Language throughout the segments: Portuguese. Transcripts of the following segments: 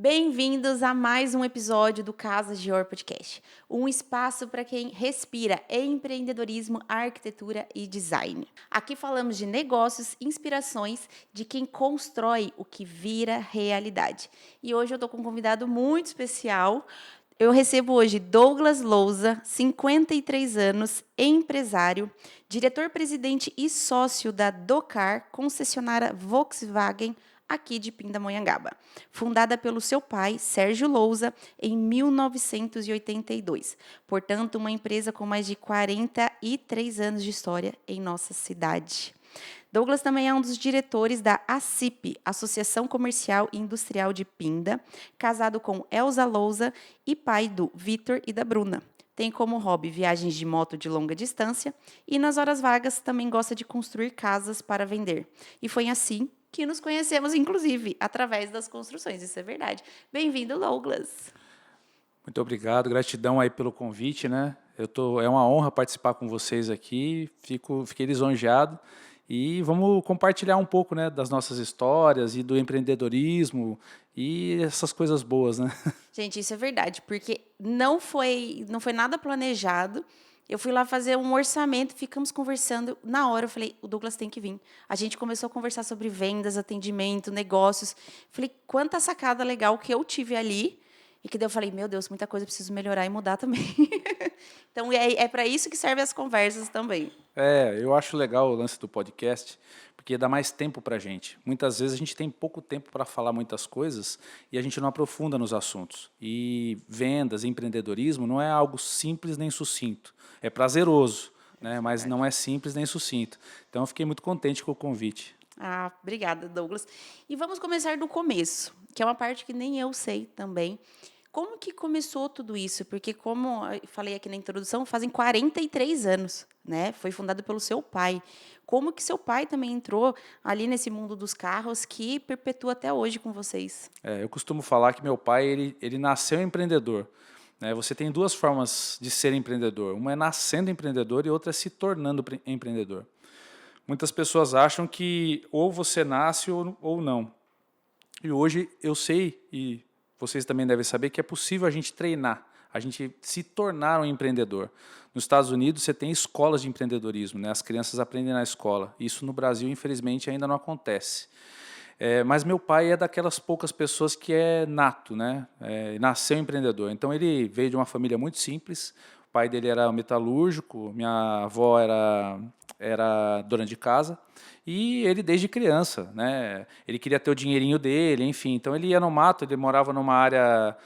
Bem-vindos a mais um episódio do Casas de Or Podcast, um espaço para quem respira empreendedorismo, arquitetura e design. Aqui falamos de negócios, inspirações de quem constrói o que vira realidade. E hoje eu estou com um convidado muito especial. Eu recebo hoje Douglas Lousa, 53 anos, empresário, diretor-presidente e sócio da Docar, concessionária Volkswagen, aqui de Pindamonhangaba, fundada pelo seu pai, Sérgio Lousa, em 1982. Portanto, uma empresa com mais de 43 anos de história em nossa cidade. Douglas também é um dos diretores da ACIP, Associação Comercial e Industrial de Pinda, casado com Elza Lousa e pai do Vitor e da Bruna. Tem como hobby viagens de moto de longa distância e, nas horas vagas, também gosta de construir casas para vender. E foi assim que nos conhecemos, inclusive, através das construções. Isso é verdade. Bem-vindo, Douglas. Muito obrigado, gratidão aí pelo convite, né? É uma honra participar com vocês aqui, fiquei lisonjeado e vamos compartilhar um pouco, né, das nossas histórias e do empreendedorismo e essas coisas boas, né? Gente, isso é verdade, porque não foi nada planejado. Eu fui lá fazer um orçamento, ficamos conversando. Na hora eu falei, o Douglas tem que vir. A gente começou a conversar sobre vendas, atendimento, negócios. Falei, quanta sacada legal que eu tive ali. E que daí eu falei, meu Deus, muita coisa eu preciso melhorar e mudar também. Então é para isso que servem as conversas também. Eu acho legal o lance do podcast, porque dá mais tempo para a gente. Muitas vezes a gente tem pouco tempo para falar muitas coisas e a gente não aprofunda nos assuntos. E vendas, empreendedorismo não é algo simples nem sucinto. É prazeroso, né? Mas não é simples nem sucinto. Então eu fiquei muito contente com o convite. Ah, obrigada, Douglas. E vamos começar do começo, que é uma parte que nem eu sei também. Como que começou tudo isso? Porque, como eu falei aqui na introdução, fazem 43 anos, né? Foi fundado pelo seu pai. Como que seu pai também entrou ali nesse mundo dos carros que perpetua até hoje com vocês? Eu costumo falar que meu pai ele nasceu empreendedor. Né? Você tem duas formas de ser empreendedor. Uma é nascendo empreendedor e outra é se tornando empreendedor. Muitas pessoas acham que ou você nasce ou não. E hoje eu sei, e vocês também devem saber, que é possível a gente treinar, a gente se tornar um empreendedor. Nos Estados Unidos você tem escolas de empreendedorismo, né? As crianças aprendem na escola. Isso no Brasil, infelizmente, ainda não acontece. Mas meu pai é daquelas poucas pessoas que é nato, né? Nasceu empreendedor. Então ele veio de uma família muito simples. O pai dele era metalúrgico, minha avó era dona de casa. E ele desde criança, né? Ele queria ter o dinheirinho dele, enfim. Então ele ia no mato, ele morava numa área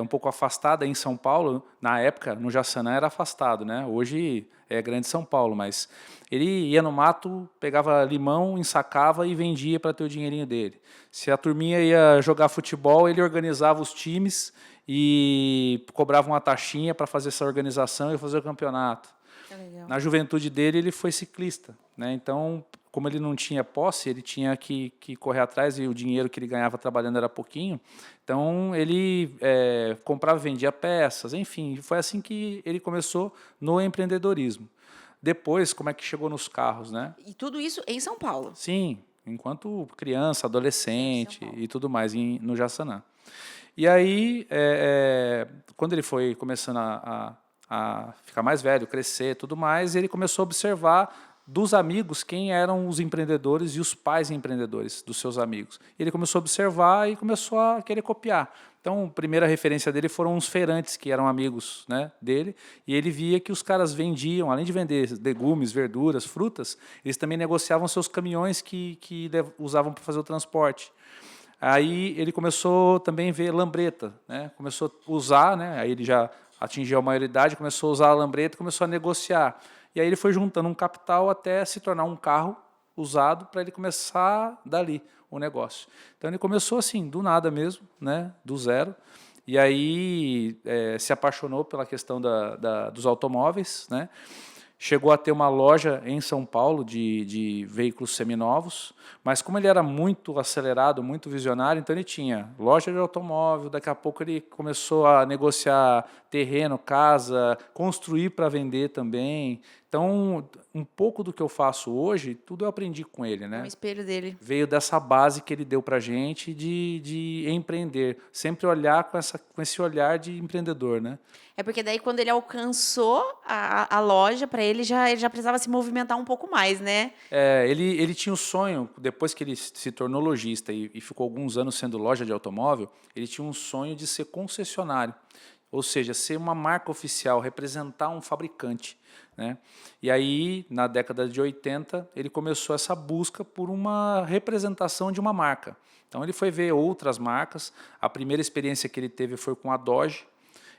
um pouco afastada em São Paulo. Na época, no Jaçanã era afastado, né? Hoje é grande São Paulo, mas ele ia no mato, pegava limão, ensacava e vendia para ter o dinheirinho dele. Se a turminha ia jogar futebol, ele organizava os times e cobrava uma taxinha para fazer essa organização e fazer o campeonato. Legal. Na juventude dele, ele foi ciclista, né? Então, como ele não tinha posse, ele tinha que correr atrás e o dinheiro que ele ganhava trabalhando era pouquinho. Então, ele comprava e vendia peças, enfim. Foi assim que ele começou no empreendedorismo. Depois, como é que chegou nos carros, né? E tudo isso em São Paulo. Sim, enquanto criança, Sempre em São adolescente Paulo. e tudo mais no Jaçanã. E aí, quando ele foi começando a ficar mais velho, crescer, tudo mais, ele começou a observar dos amigos quem eram os empreendedores e os pais empreendedores dos seus amigos. Ele começou a observar e começou a querer copiar. Então, a primeira referência dele foram os feirantes, que eram amigos, né, dele, e ele via que os caras vendiam, além de vender legumes, verduras, frutas, eles também negociavam seus caminhões que usavam para fazer o transporte. Aí ele começou também a ver lambreta, né? Começou a usar, né? Aí ele já atingiu a maioridade, começou a usar a lambreta, começou a negociar. E aí ele foi juntando um capital até se tornar um carro usado para ele começar dali o negócio. Então ele começou assim, do nada mesmo, né? Do zero. E aí se apaixonou pela questão dos automóveis, né? Chegou a ter uma loja em São Paulo de veículos seminovos, mas como ele era muito acelerado, muito visionário, então ele tinha loja de automóvel, daqui a pouco ele começou a negociar terreno, casa, construir para vender também. Então, um pouco do que eu faço hoje, tudo eu aprendi com ele, É um né? espelho dele. Veio dessa base que ele deu para a gente de empreender. Sempre olhar com esse olhar de empreendedor, né? É porque daí quando ele alcançou a loja, para ele já precisava se movimentar um pouco mais, né? Ele tinha o sonho, depois que ele se tornou lojista e ficou alguns anos sendo loja de automóvel, ele tinha um sonho de ser concessionário, ou seja, ser uma marca oficial, representar um fabricante, né? E aí, na década de 80, ele começou essa busca por uma representação de uma marca. Então, ele foi ver outras marcas. A primeira experiência que ele teve foi com a Dodge.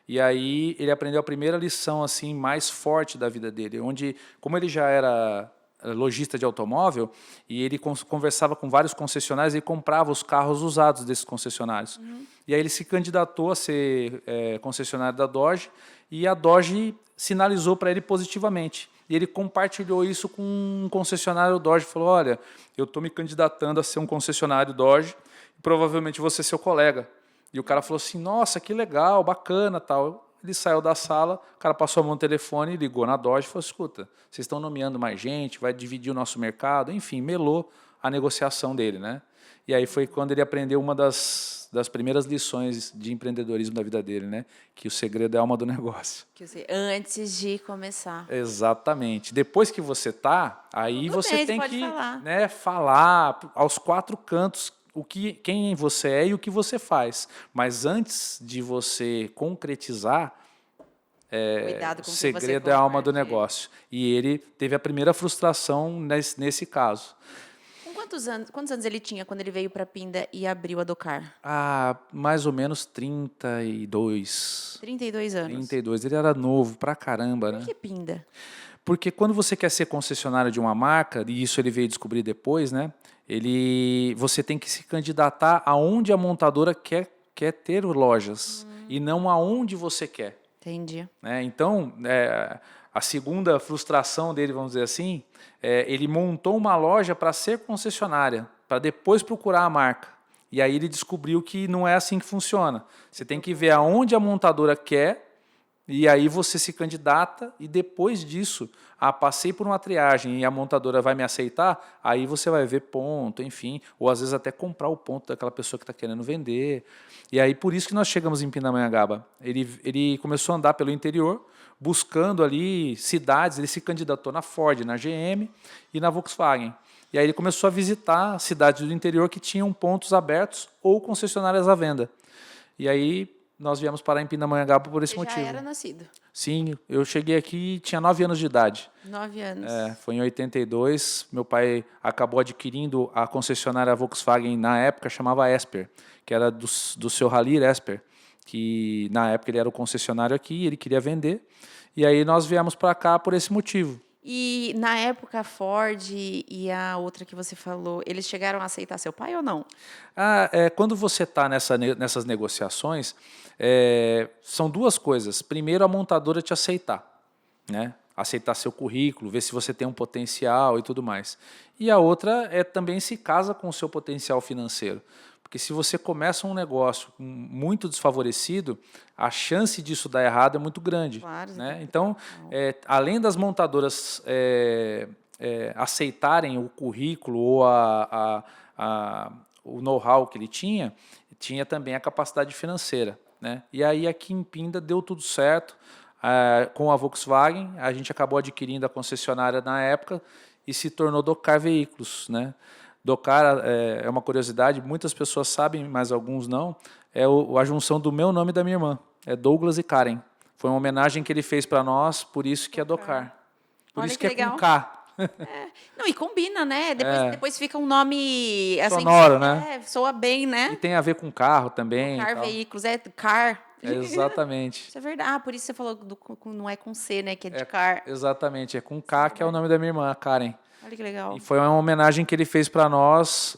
E aí ele aprendeu a primeira lição assim mais forte da vida dele, onde, como ele já era lojista de automóvel e ele conversava com vários concessionários e comprava os carros usados desses concessionários. E aí ele se candidatou a ser concessionário da Dodge e a Dodge sinalizou para ele positivamente. E ele compartilhou isso com um concessionário Dodge, falou: olha, eu estou me candidatando a ser um concessionário Dodge, provavelmente você é seu colega. E o cara falou assim: nossa, que legal, bacana, tal. Ele saiu da sala, o cara passou a mão no telefone, ligou na Dodge e falou: escuta, vocês estão nomeando mais gente, vai dividir o nosso mercado, enfim, melou a negociação dele, né? E aí foi quando ele aprendeu uma das primeiras lições de empreendedorismo da vida dele, né? Que o segredo é a alma do negócio. Antes de começar. Exatamente. Depois que você tá, aí Tudo você bem, tem pode que, falar. né, falar aos quatro cantos quem você é e o que você faz. Mas antes de você concretizar, Cuidado o com o que você segredo é a alma do compartilha. negócio. E ele teve a primeira frustração nesse caso. Com quantos anos ele tinha quando ele veio para Pinda e abriu a Docar? Mais ou menos 32. 32 anos. 32. Ele era novo pra caramba, Por né? que Pinda? Porque quando você quer ser concessionário de uma marca, e isso ele veio descobrir depois, né? Você tem que se candidatar aonde a montadora quer ter lojas e não aonde você quer. Entendi. Né? Então, a segunda frustração dele, vamos dizer assim, ele montou uma loja para ser concessionária, para depois procurar a marca. E aí ele descobriu que não é assim que funciona. Você tem que ver aonde a montadora quer, e aí você se candidata, e depois disso, passei por uma triagem e a montadora vai me aceitar, aí você vai ver ponto, enfim, ou às vezes até comprar o ponto daquela pessoa que está querendo vender. E aí por isso que nós chegamos em Pindamonhangaba. Ele começou a andar pelo interior, buscando ali cidades, ele se candidatou na Ford, na GM e na Volkswagen. E aí ele começou a visitar cidades do interior que tinham pontos abertos ou concessionárias à venda. E aí nós viemos parar em Pindamonhangaba por esse Você motivo. já era nascido. Sim, eu cheguei aqui e tinha 9 anos de idade. 9 anos. Foi em 82, meu pai acabou adquirindo a concessionária Volkswagen, na época chamava Esper, que era do seu Halir Esper, que na época ele era o concessionário aqui, ele queria vender, e aí nós viemos para cá por esse motivo. E na época a Ford e a outra que você falou, eles chegaram a aceitar seu pai ou não? Quando você está nessas negociações, são duas coisas. Primeiro, a montadora te aceitar, né? Aceitar seu currículo, ver se você tem um potencial e tudo mais. E a outra é também se casa com o seu potencial financeiro. Porque se você começa um negócio muito desfavorecido, a chance disso dar errado é muito grande. Claro, Né? Então, além das montadoras aceitarem o currículo ou o know-how que ele tinha também a capacidade financeira. Né? E aí aqui em Pinda deu tudo certo. Com a Volkswagen, a gente acabou adquirindo a concessionária na época e se tornou Docar Veículos. Né? Docar é uma curiosidade, muitas pessoas sabem, mas alguns não, a junção do meu nome e da minha irmã, é Douglas e Karen. Foi uma homenagem que ele fez para nós, por isso que é Docar. Por Olha isso que que é legal. com K. Não, e combina, né? Depois fica um nome assim, Sonoro, né? soa bem, né? E tem a ver com carro também. Car e tal. Veículos, car. Exatamente. Isso é verdade. Por isso você falou não é com C, né? Que é de car. Exatamente, é com K, que é o nome da minha irmã, a Karen. Olha que legal. E foi uma homenagem que ele fez para nós,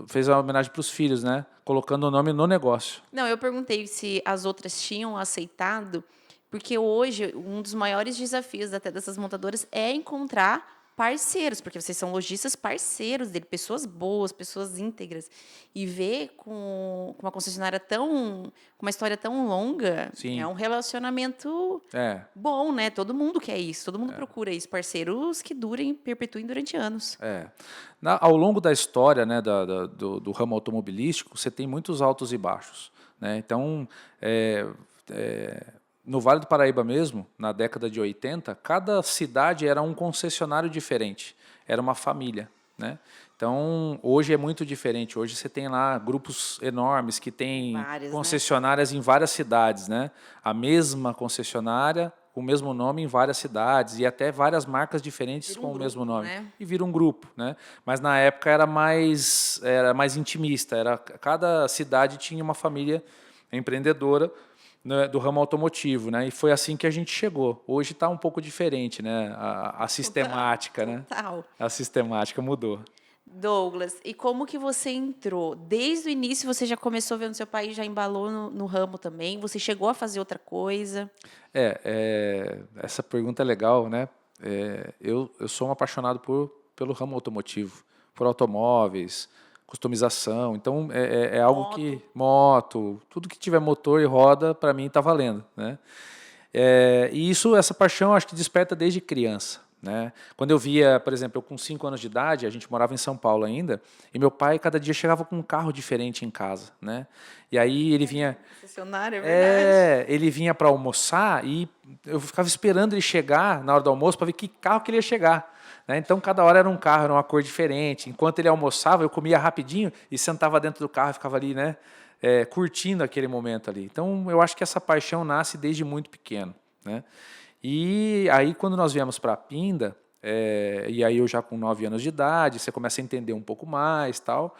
fez uma homenagem para os filhos, né? Colocando o nome no negócio. Não, eu perguntei se as outras tinham aceitado, porque hoje um dos maiores desafios até dessas montadoras é encontrar parceiros, porque vocês são lojistas parceiros dele, pessoas boas, pessoas íntegras. E ver com uma concessionária com uma história tão longa, Sim. é um relacionamento É. bom, né? Todo mundo quer isso, todo mundo procura isso, parceiros que durem, perpetuem durante anos. Ao longo da história, né, do ramo automobilístico, você tem muitos altos e baixos, né? Então, no Vale do Paraíba mesmo, na década de 80, cada cidade era um concessionário diferente, era uma família, né? Então, hoje é muito diferente. Hoje você tem lá grupos enormes que têm Várias, né? concessionárias em várias cidades, né? A mesma concessionária, com o mesmo nome em várias cidades e até várias marcas diferentes Vira um com o mesmo grupo, nome. né? E vira um grupo, né? Mas na época era mais intimista. Cada cidade tinha uma família empreendedora, né, do ramo automotivo, né? E foi assim que a gente chegou. Hoje está um pouco diferente, né? A sistemática, né? Total. A sistemática mudou. Douglas, e como que você entrou? Desde o início você já começou vendo seu pai, já embalou no ramo também? Você chegou a fazer outra coisa? Essa pergunta é legal, né? Eu sou um apaixonado pelo ramo automotivo, por automóveis, customização. Então, é algo Moto. que... Moto, tudo que tiver motor e roda, para mim, está valendo, né? E essa paixão, acho que desperta desde criança, né? Quando eu via, por exemplo, eu com 5 anos de idade, a gente morava em São Paulo ainda, e meu pai cada dia chegava com um carro diferente em casa, né? E aí ele vinha... Concessionária, é verdade. Ele vinha para almoçar e eu ficava esperando ele chegar na hora do almoço para ver que carro que ele ia chegar, né? Então, cada hora era um carro, era uma cor diferente. Enquanto ele almoçava, eu comia rapidinho e sentava dentro do carro e ficava ali, né? Curtindo aquele momento ali. Então, eu acho que essa paixão nasce desde muito pequeno, né? E aí, quando nós viemos para a Pinda, e aí eu já com 9 anos de idade, você começa a entender um pouco mais, tal.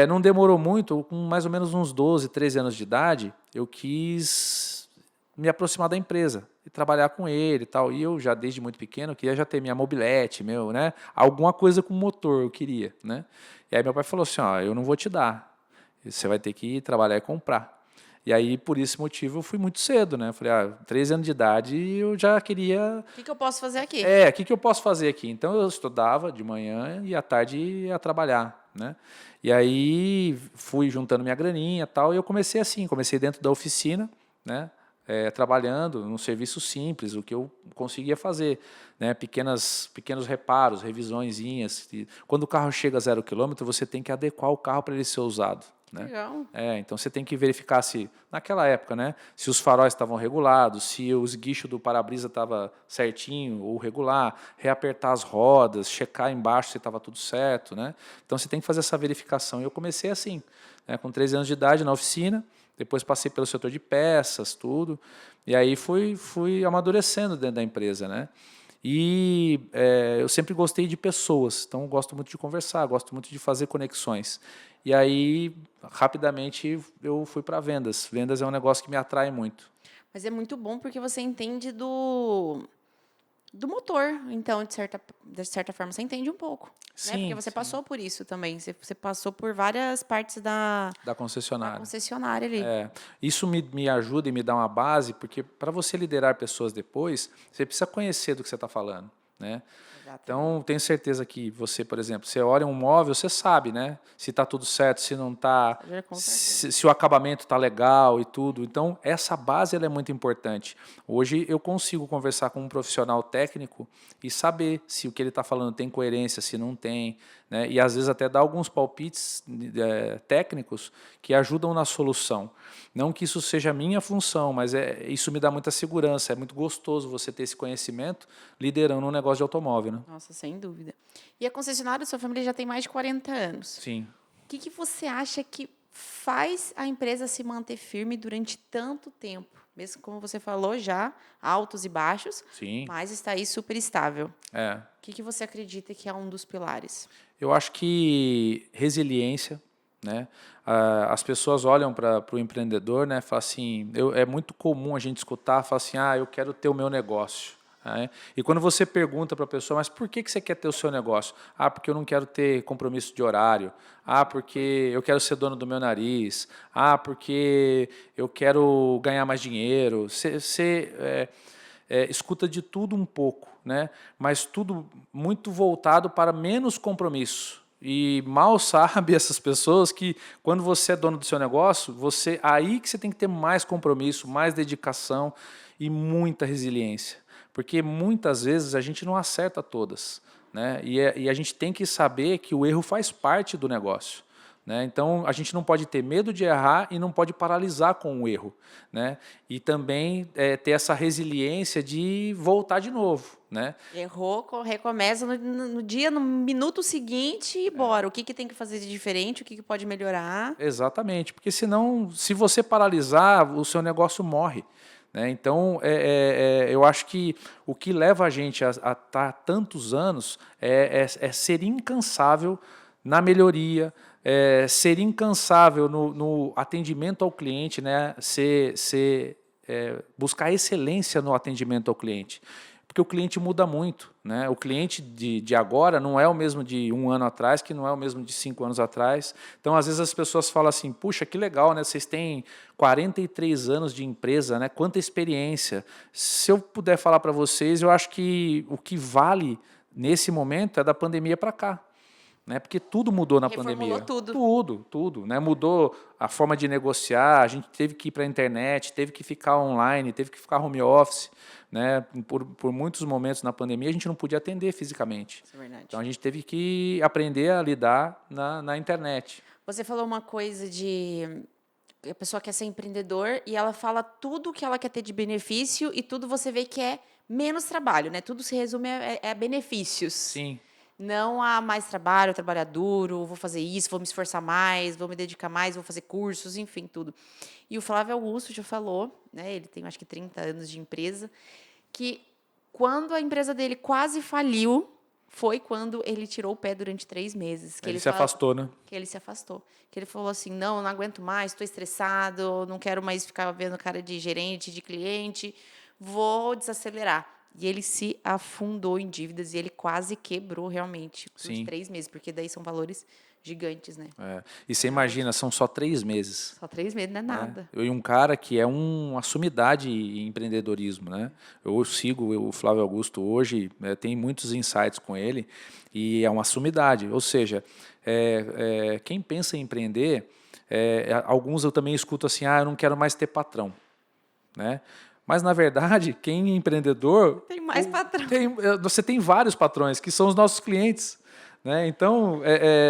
Não demorou muito, com mais ou menos uns 12, 13 anos de idade, eu quis me aproximar da empresa e trabalhar com ele e tal. E eu já desde muito pequeno queria já ter minha mobilete, né? Alguma coisa com motor eu queria, né? E aí meu pai falou assim, ó, eu não vou te dar, você vai ter que trabalhar e comprar. E aí, por esse motivo, eu fui muito cedo, né? Eu falei, 13 anos de idade eu já queria... O que eu posso fazer aqui? O que eu posso fazer aqui? Então, eu estudava de manhã e à tarde ia trabalhar, né? E aí, fui juntando minha graninha e tal, e eu comecei assim, comecei dentro da oficina, né? Trabalhando num serviço simples, o que eu conseguia fazer, né? Pequenos reparos, revisõezinhas. Quando o carro chega a 0 km, você tem que adequar o carro para ele ser usado, né? Legal. Então você tem que verificar se, naquela época, né, se os faróis estavam regulados, se os guichos do para-brisa estavam certinho ou regular, reapertar as rodas, checar embaixo se estava tudo certo, né? Então você tem que fazer essa verificação. E eu comecei assim, né, com 13 anos de idade na oficina, depois passei pelo setor de peças, tudo, e aí fui amadurecendo dentro da empresa, né? E eu sempre gostei de pessoas, então gosto muito de conversar, gosto muito de fazer conexões. E aí, rapidamente, eu fui para vendas. Vendas é um negócio que me atrai muito. Mas é muito bom porque você entende do motor. Então, de certa forma, você entende um pouco. Né? Porque você passou por isso também. Você passou por várias partes da concessionária. concessionária ali. Isso me ajuda e me dá uma base, porque para você liderar pessoas depois, você precisa conhecer do que você está falando, né? Então, tenho certeza que você, por exemplo, você olha um móvel, você sabe, né? Se está tudo certo, se não está, se o acabamento está legal e tudo. Então, essa base ela é muito importante. Hoje, eu consigo conversar com um profissional técnico e saber se o que ele está falando tem coerência, se não tem, né? E, às vezes, até dar alguns palpites técnicos que ajudam na solução. Não que isso seja a minha função, mas isso me dá muita segurança. É muito gostoso você ter esse conhecimento liderando um negócio de automóvel, né? Nossa, sem dúvida. E a concessionária da sua família já tem mais de 40 anos. Sim. O que você acha que faz a empresa se manter firme durante tanto tempo? Mesmo como você falou já, altos e baixos, Sim. mas está aí super estável. O que você acredita que é um dos pilares? Eu acho que resiliência, né? As pessoas olham para o empreendedor, né? Falam assim, é muito comum a gente escutar, falar assim, eu quero ter o meu negócio. Né? E quando você pergunta para a pessoa, mas por que você quer ter o seu negócio? Porque eu não quero ter compromisso de horário. Porque eu quero ser dono do meu nariz. Porque eu quero ganhar mais dinheiro. escuta de tudo um pouco, né? Mas tudo muito voltado para menos compromisso. E mal sabe essas pessoas que quando você é dono do seu negócio, aí que você tem que ter mais compromisso, mais dedicação e muita resiliência. Porque muitas vezes a gente não acerta todas, né? E a gente tem que saber que o erro faz parte do negócio. Né? Então, a gente não pode ter medo de errar e não pode paralisar com o erro. Né? E também ter essa resiliência de voltar de novo. Né? Errou, recomeça no minuto seguinte e bora. O que tem que fazer de diferente, o que pode melhorar. Exatamente, porque senão, se você paralisar, o seu negócio morre. Né? Então, eu acho que o que leva a gente a estar tantos anos é ser incansável na melhoria, ser incansável no atendimento ao cliente, né? Buscar excelência no atendimento ao cliente. Porque o cliente muda muito. Né? O cliente de agora não é o mesmo de 1 ano atrás, que não é o mesmo de 5 anos atrás. Então, às vezes, as pessoas falam assim, puxa, que legal, né? Vocês têm 43 anos de empresa, né? Quanta experiência. Se eu puder falar para vocês, eu acho que o que vale nesse momento é da pandemia para cá. Né? Porque tudo mudou na pandemia. Tudo. Né? Mudou a forma de negociar, a gente teve que ir para a internet, teve que ficar online, teve que ficar home office. Né? Por muitos momentos na pandemia, a gente não podia atender fisicamente. Isso é verdade. Então, a gente teve que aprender a lidar na internet. Você falou uma coisa a pessoa quer ser empreendedor e ela fala tudo que ela quer ter de benefício e tudo você vê que é menos trabalho, né? Tudo se resume a benefícios. Sim. Não há mais trabalho, trabalhar duro, vou fazer isso, vou me esforçar mais, vou me dedicar mais, vou fazer cursos, enfim, tudo. E o Flávio Augusto já falou, né, ele tem acho que 30 anos de empresa, que quando a empresa dele quase faliu, foi quando ele tirou o pé durante 3 meses. Que ele se afastou, né? Que ele se afastou. Que ele falou assim, não aguento mais, estou estressado, não quero mais ficar vendo cara de gerente, de cliente, vou desacelerar. E ele se afundou em dívidas e ele quase quebrou realmente por 3 meses, porque daí são valores gigantes, né? E você imagina, são só 3 meses. Só 3 meses, não é nada. E um cara que é uma sumidade em empreendedorismo, né? Eu sigo o Flávio Augusto hoje, tem muitos insights com ele, e é uma sumidade. Ou seja, quem pensa em empreender, alguns eu também escuto assim, eu não quero mais ter patrão, né? Mas, na verdade, quem é empreendedor... Tem mais patrão. Você tem vários patrões, que são os nossos clientes. Né? Então,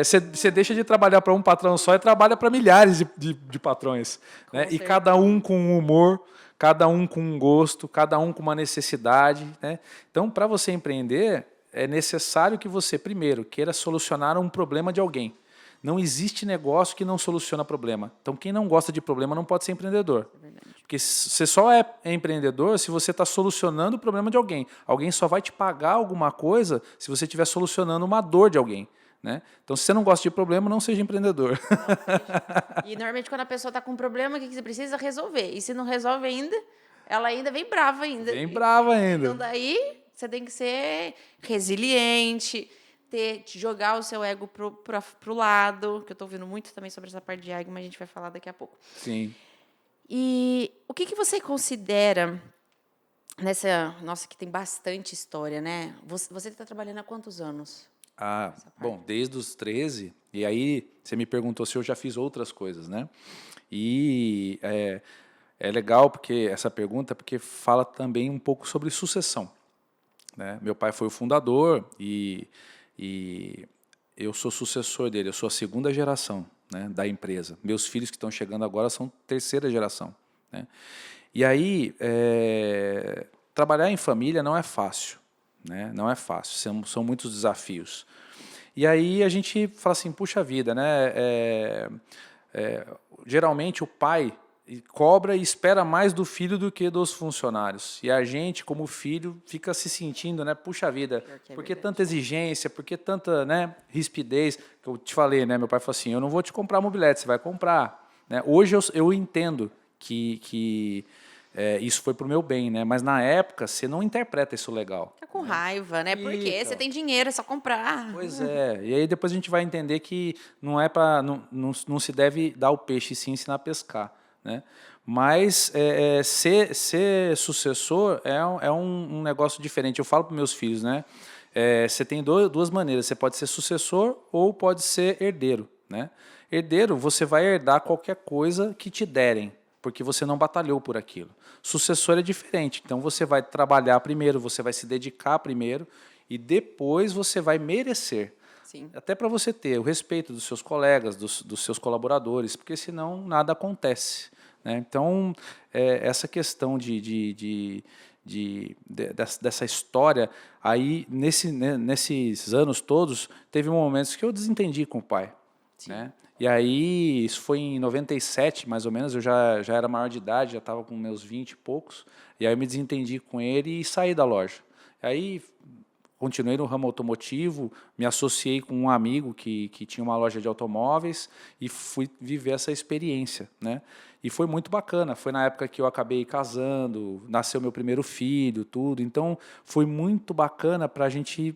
você deixa de trabalhar para um patrão só e trabalha para milhares de patrões. Né? E cada um com um humor, cada um com um gosto, cada um com uma necessidade. Né? Então, para você empreender, é necessário que você, primeiro, queira solucionar um problema de alguém. Não existe negócio que não soluciona problema. Então, quem não gosta de problema não pode ser empreendedor. É verdade. Porque você só é empreendedor se você está solucionando o problema de alguém. Alguém só vai te pagar alguma coisa se você estiver solucionando uma dor de alguém. Né? Então, se você não gosta de problema, não seja empreendedor. Não seja. E, normalmente, quando a pessoa está com um problema, o que você precisa? Resolver. E se não resolve ainda, ela ainda vem brava ainda. Vem brava ainda. Então, daí, você tem que ser resiliente, jogar o seu ego pro lado, que eu estou ouvindo muito também sobre essa parte de ego, mas a gente vai falar daqui a pouco. Sim. E o que você considera nessa... Nossa, que tem bastante história, né? Você está trabalhando há quantos anos? Bom, desde os 13, e aí você me perguntou se eu já fiz outras coisas, né? E é legal porque essa pergunta, porque fala também um pouco sobre sucessão. Né? Meu pai foi o fundador e eu sou sucessor dele, eu sou a 2ª geração, né, da empresa. Meus filhos que estão chegando agora são 3ª geração. Né? E aí, trabalhar em família não é fácil. Né? Não é fácil, são muitos desafios. E aí a gente fala assim, puxa vida, né? Geralmente o pai cobra e espera mais do filho do que dos funcionários. E a gente, como filho, fica se sentindo, né? Puxa vida, por que tanta exigência, por que tanta, né, rispidez? Que eu te falei, né? Meu pai falou assim, eu não vou te comprar mobilete, você vai comprar. Né? Hoje eu entendo que isso foi para o meu bem, né? Mas na época você não interpreta isso legal. Fica com raiva, né? Porque você tem dinheiro, é só comprar. Pois é. E aí depois a gente vai entender que não se deve dar o peixe, sim ensinar a pescar. né? Mas ser sucessor é um negócio diferente. Eu falo para meus filhos, né? Você tem duas maneiras. Você pode ser sucessor ou pode ser herdeiro, né? Herdeiro, você vai herdar qualquer coisa que te derem, porque você não batalhou por aquilo. Sucessor é diferente. Então você vai trabalhar primeiro, você vai se dedicar primeiro e depois você vai merecer. Sim. Até para você ter o respeito dos seus colegas, dos seus colaboradores, porque senão nada acontece, né? Então, essa questão dessa história, aí nesses anos todos, teve momentos que eu desentendi com o pai. Né? E aí, isso foi em 97, mais ou menos, eu já era maior de idade, já estava com meus 20 e poucos, e aí eu me desentendi com ele e saí da loja. Aí continuei no ramo automotivo, me associei com um amigo que tinha uma loja de automóveis e fui viver essa experiência, né? E foi muito bacana, foi na época que eu acabei casando, nasceu meu primeiro filho, tudo, então foi muito bacana para a gente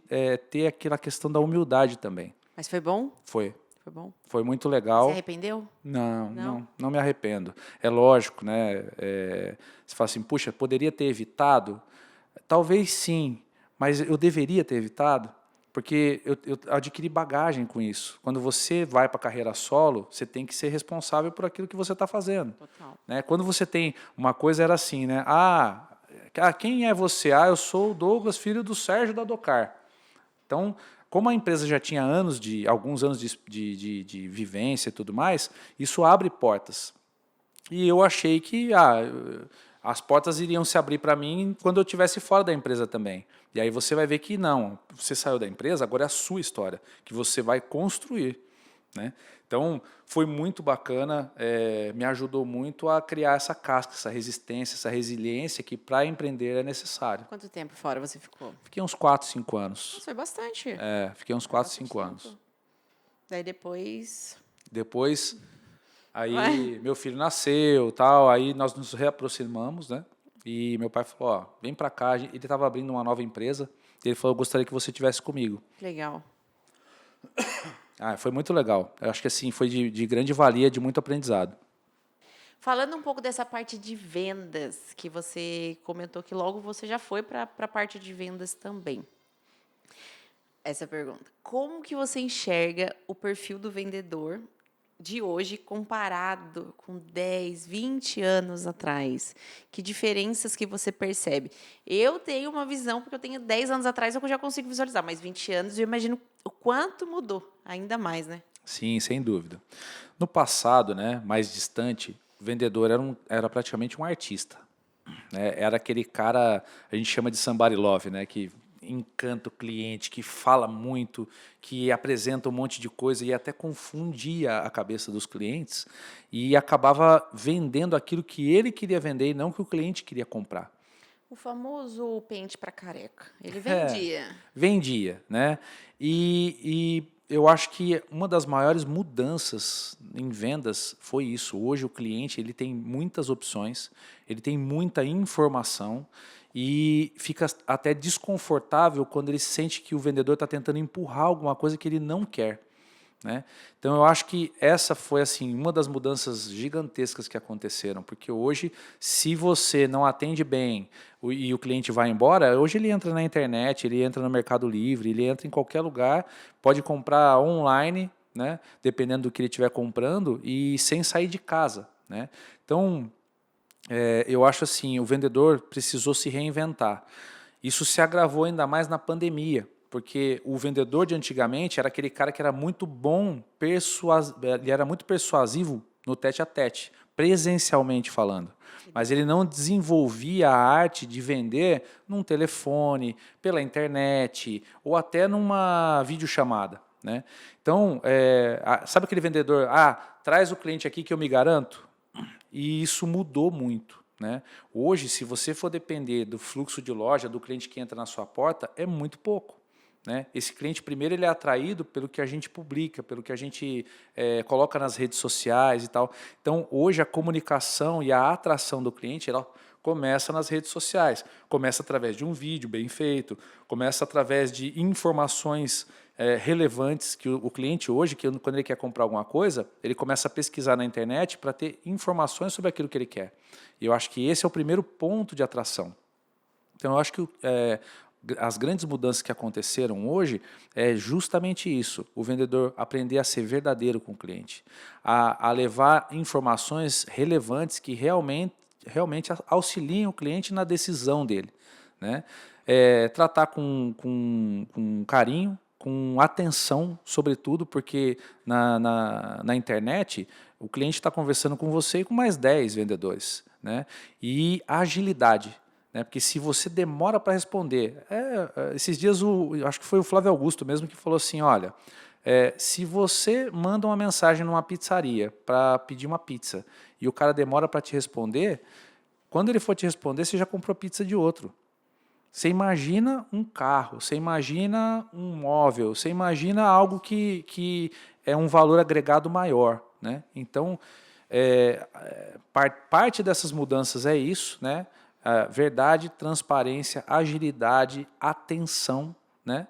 ter aquela questão da humildade também. Mas foi bom? Foi. Foi bom? Foi muito legal. Se arrependeu? Não me arrependo. É lógico, né? Você fala assim, puxa, poderia ter evitado? Talvez sim, mas eu deveria ter evitado, porque eu adquiri bagagem com isso. Quando você vai para a carreira solo, você tem que ser responsável por aquilo que você está fazendo. Total. Né? Quando você tem... Uma coisa era assim, né? Quem é você? Eu sou o Douglas, filho do Sérgio da Docar. Então, como a empresa já tinha alguns anos de vivência e tudo mais, isso abre portas. E eu achei que as portas iriam se abrir para mim quando eu estivesse fora da empresa também. E aí você vai ver que não, você saiu da empresa, agora é a sua história, que você vai construir. Né? Então, foi muito bacana, me ajudou muito a criar essa casca, essa resistência, essa resiliência que para empreender é necessário. Quanto tempo fora você ficou? Fiquei uns 4, 5 anos. Isso foi bastante. Fiquei uns 4, 5 anos. Daí depois... Aí meu filho nasceu, tal, aí nós nos reaproximamos, né? E meu pai falou, vem para cá, ele estava abrindo uma nova empresa, e ele falou, eu gostaria que você estivesse comigo. Legal. Foi muito legal. Eu acho que assim, foi de grande valia, de muito aprendizado. Falando um pouco dessa parte de vendas, que você comentou que logo você já foi para a parte de vendas também. Essa pergunta. Como que você enxerga o perfil do vendedor de hoje comparado com 10, 20 anos atrás? Que diferenças que você percebe? Eu tenho uma visão, porque eu tenho 10 anos atrás, eu já consigo visualizar, mas 20 anos eu imagino o quanto mudou, ainda mais, né? Sim, sem dúvida. No passado, né, mais distante, o vendedor era praticamente um artista. Né? Era aquele cara, a gente chama de somebody love, né, que encanta o cliente, que fala muito, que apresenta um monte de coisa e até confundia a cabeça dos clientes e acabava vendendo aquilo que ele queria vender e não que o cliente queria comprar. O famoso pente para careca. Ele vendia. Vendia, né? E eu acho que uma das maiores mudanças em vendas foi isso. Hoje o cliente ele tem muitas opções, ele tem muita informação e fica até desconfortável quando ele sente que o vendedor está tentando empurrar alguma coisa que ele não quer. Né? Então eu acho que essa foi assim uma das mudanças gigantescas que aconteceram, porque hoje, se você não atende bem e o cliente vai embora, hoje ele entra na internet, ele entra no Mercado Livre, ele entra em qualquer lugar, pode comprar online, né? Dependendo do que ele estiver comprando, e sem sair de casa. Né? Então, eu acho assim, o vendedor precisou se reinventar. Isso se agravou ainda mais na pandemia, porque o vendedor de antigamente era aquele cara que era muito bom, ele era muito persuasivo no tete-a-tete, presencialmente falando. Mas ele não desenvolvia a arte de vender num telefone, pela internet, ou até numa videochamada. Né? Então, sabe aquele vendedor, traz o cliente aqui que eu me garanto? E isso mudou muito. Né? Hoje, se você for depender do fluxo de loja, do cliente que entra na sua porta, é muito pouco. Né? Esse cliente, primeiro, ele é atraído pelo que a gente publica, pelo que a gente coloca nas redes sociais e tal. Então, hoje, a comunicação e a atração do cliente, ela Começa nas redes sociais, começa através de um vídeo bem feito, começa através de informações relevantes que o cliente hoje, quando ele quer comprar alguma coisa, ele começa a pesquisar na internet para ter informações sobre aquilo que ele quer. E eu acho que esse é o primeiro ponto de atração. Então, eu acho que as grandes mudanças que aconteceram hoje é justamente isso, o vendedor aprender a ser verdadeiro com o cliente, a levar informações relevantes que realmente auxiliem o cliente na decisão dele, né? Tratar com carinho, com atenção, sobretudo, porque na internet o cliente está conversando com você e com mais 10 vendedores, né? E agilidade. Porque se você demora para responder... esses dias, acho que foi o Flávio Augusto mesmo que falou assim, olha, se você manda uma mensagem numa pizzaria para pedir uma pizza e o cara demora para te responder, quando ele for te responder, você já comprou pizza de outro. Você imagina um carro, você imagina um móvel, você imagina algo que é um valor agregado maior, né? Então, parte dessas mudanças é isso, né? Verdade, transparência, agilidade, atenção, né?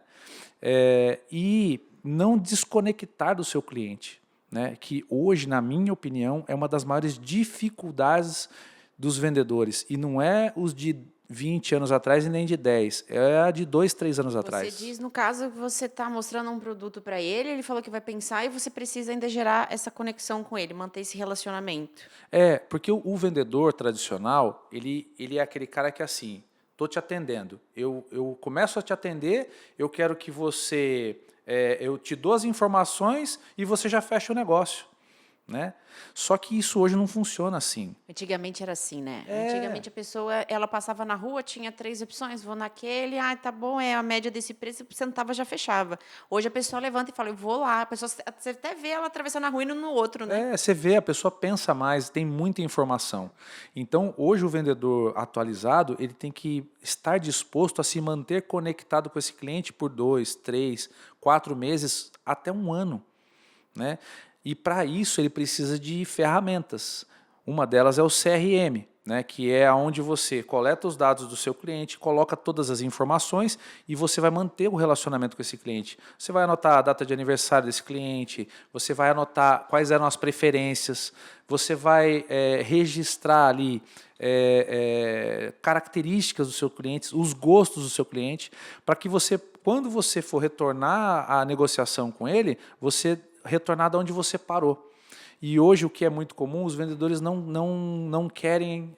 E não desconectar do seu cliente, né? Que hoje, na minha opinião, é uma das maiores dificuldades dos vendedores. E não é os de 20 anos atrás e nem de 10, é a de 2, 3 anos atrás. Você diz, no caso, que você está mostrando um produto para ele, ele falou que vai pensar e você precisa ainda gerar essa conexão com ele, manter esse relacionamento. Porque o vendedor tradicional, ele é aquele cara que é assim, estou te atendendo, eu começo a te atender, eu quero que você, eu te dou as informações e você já fecha o negócio. Né? Só que isso hoje não funciona assim. Antigamente era assim, né? Antigamente a pessoa, ela passava na rua, tinha 3 opções, vou naquele, tá bom, é a média desse preço, sentava, já fechava. Hoje a pessoa levanta e fala, eu vou lá. A pessoa, você até vê ela atravessando a rua e indo no outro, né? Você vê, a pessoa pensa mais, tem muita informação. Então, hoje o vendedor atualizado, ele tem que estar disposto a se manter conectado com esse cliente por 2, 3, 4 meses, até um ano, né? E para isso ele precisa de ferramentas. Uma delas é o CRM, né, que é onde você coleta os dados do seu cliente, coloca todas as informações e você vai manter o relacionamento com esse cliente. Você vai anotar a data de aniversário desse cliente, você vai anotar quais eram as preferências, você vai registrar ali características do seu cliente, os gostos do seu cliente, para que você, quando você for retornar à negociação com ele, você retornar de onde você parou. E hoje o que é muito comum, os vendedores não querem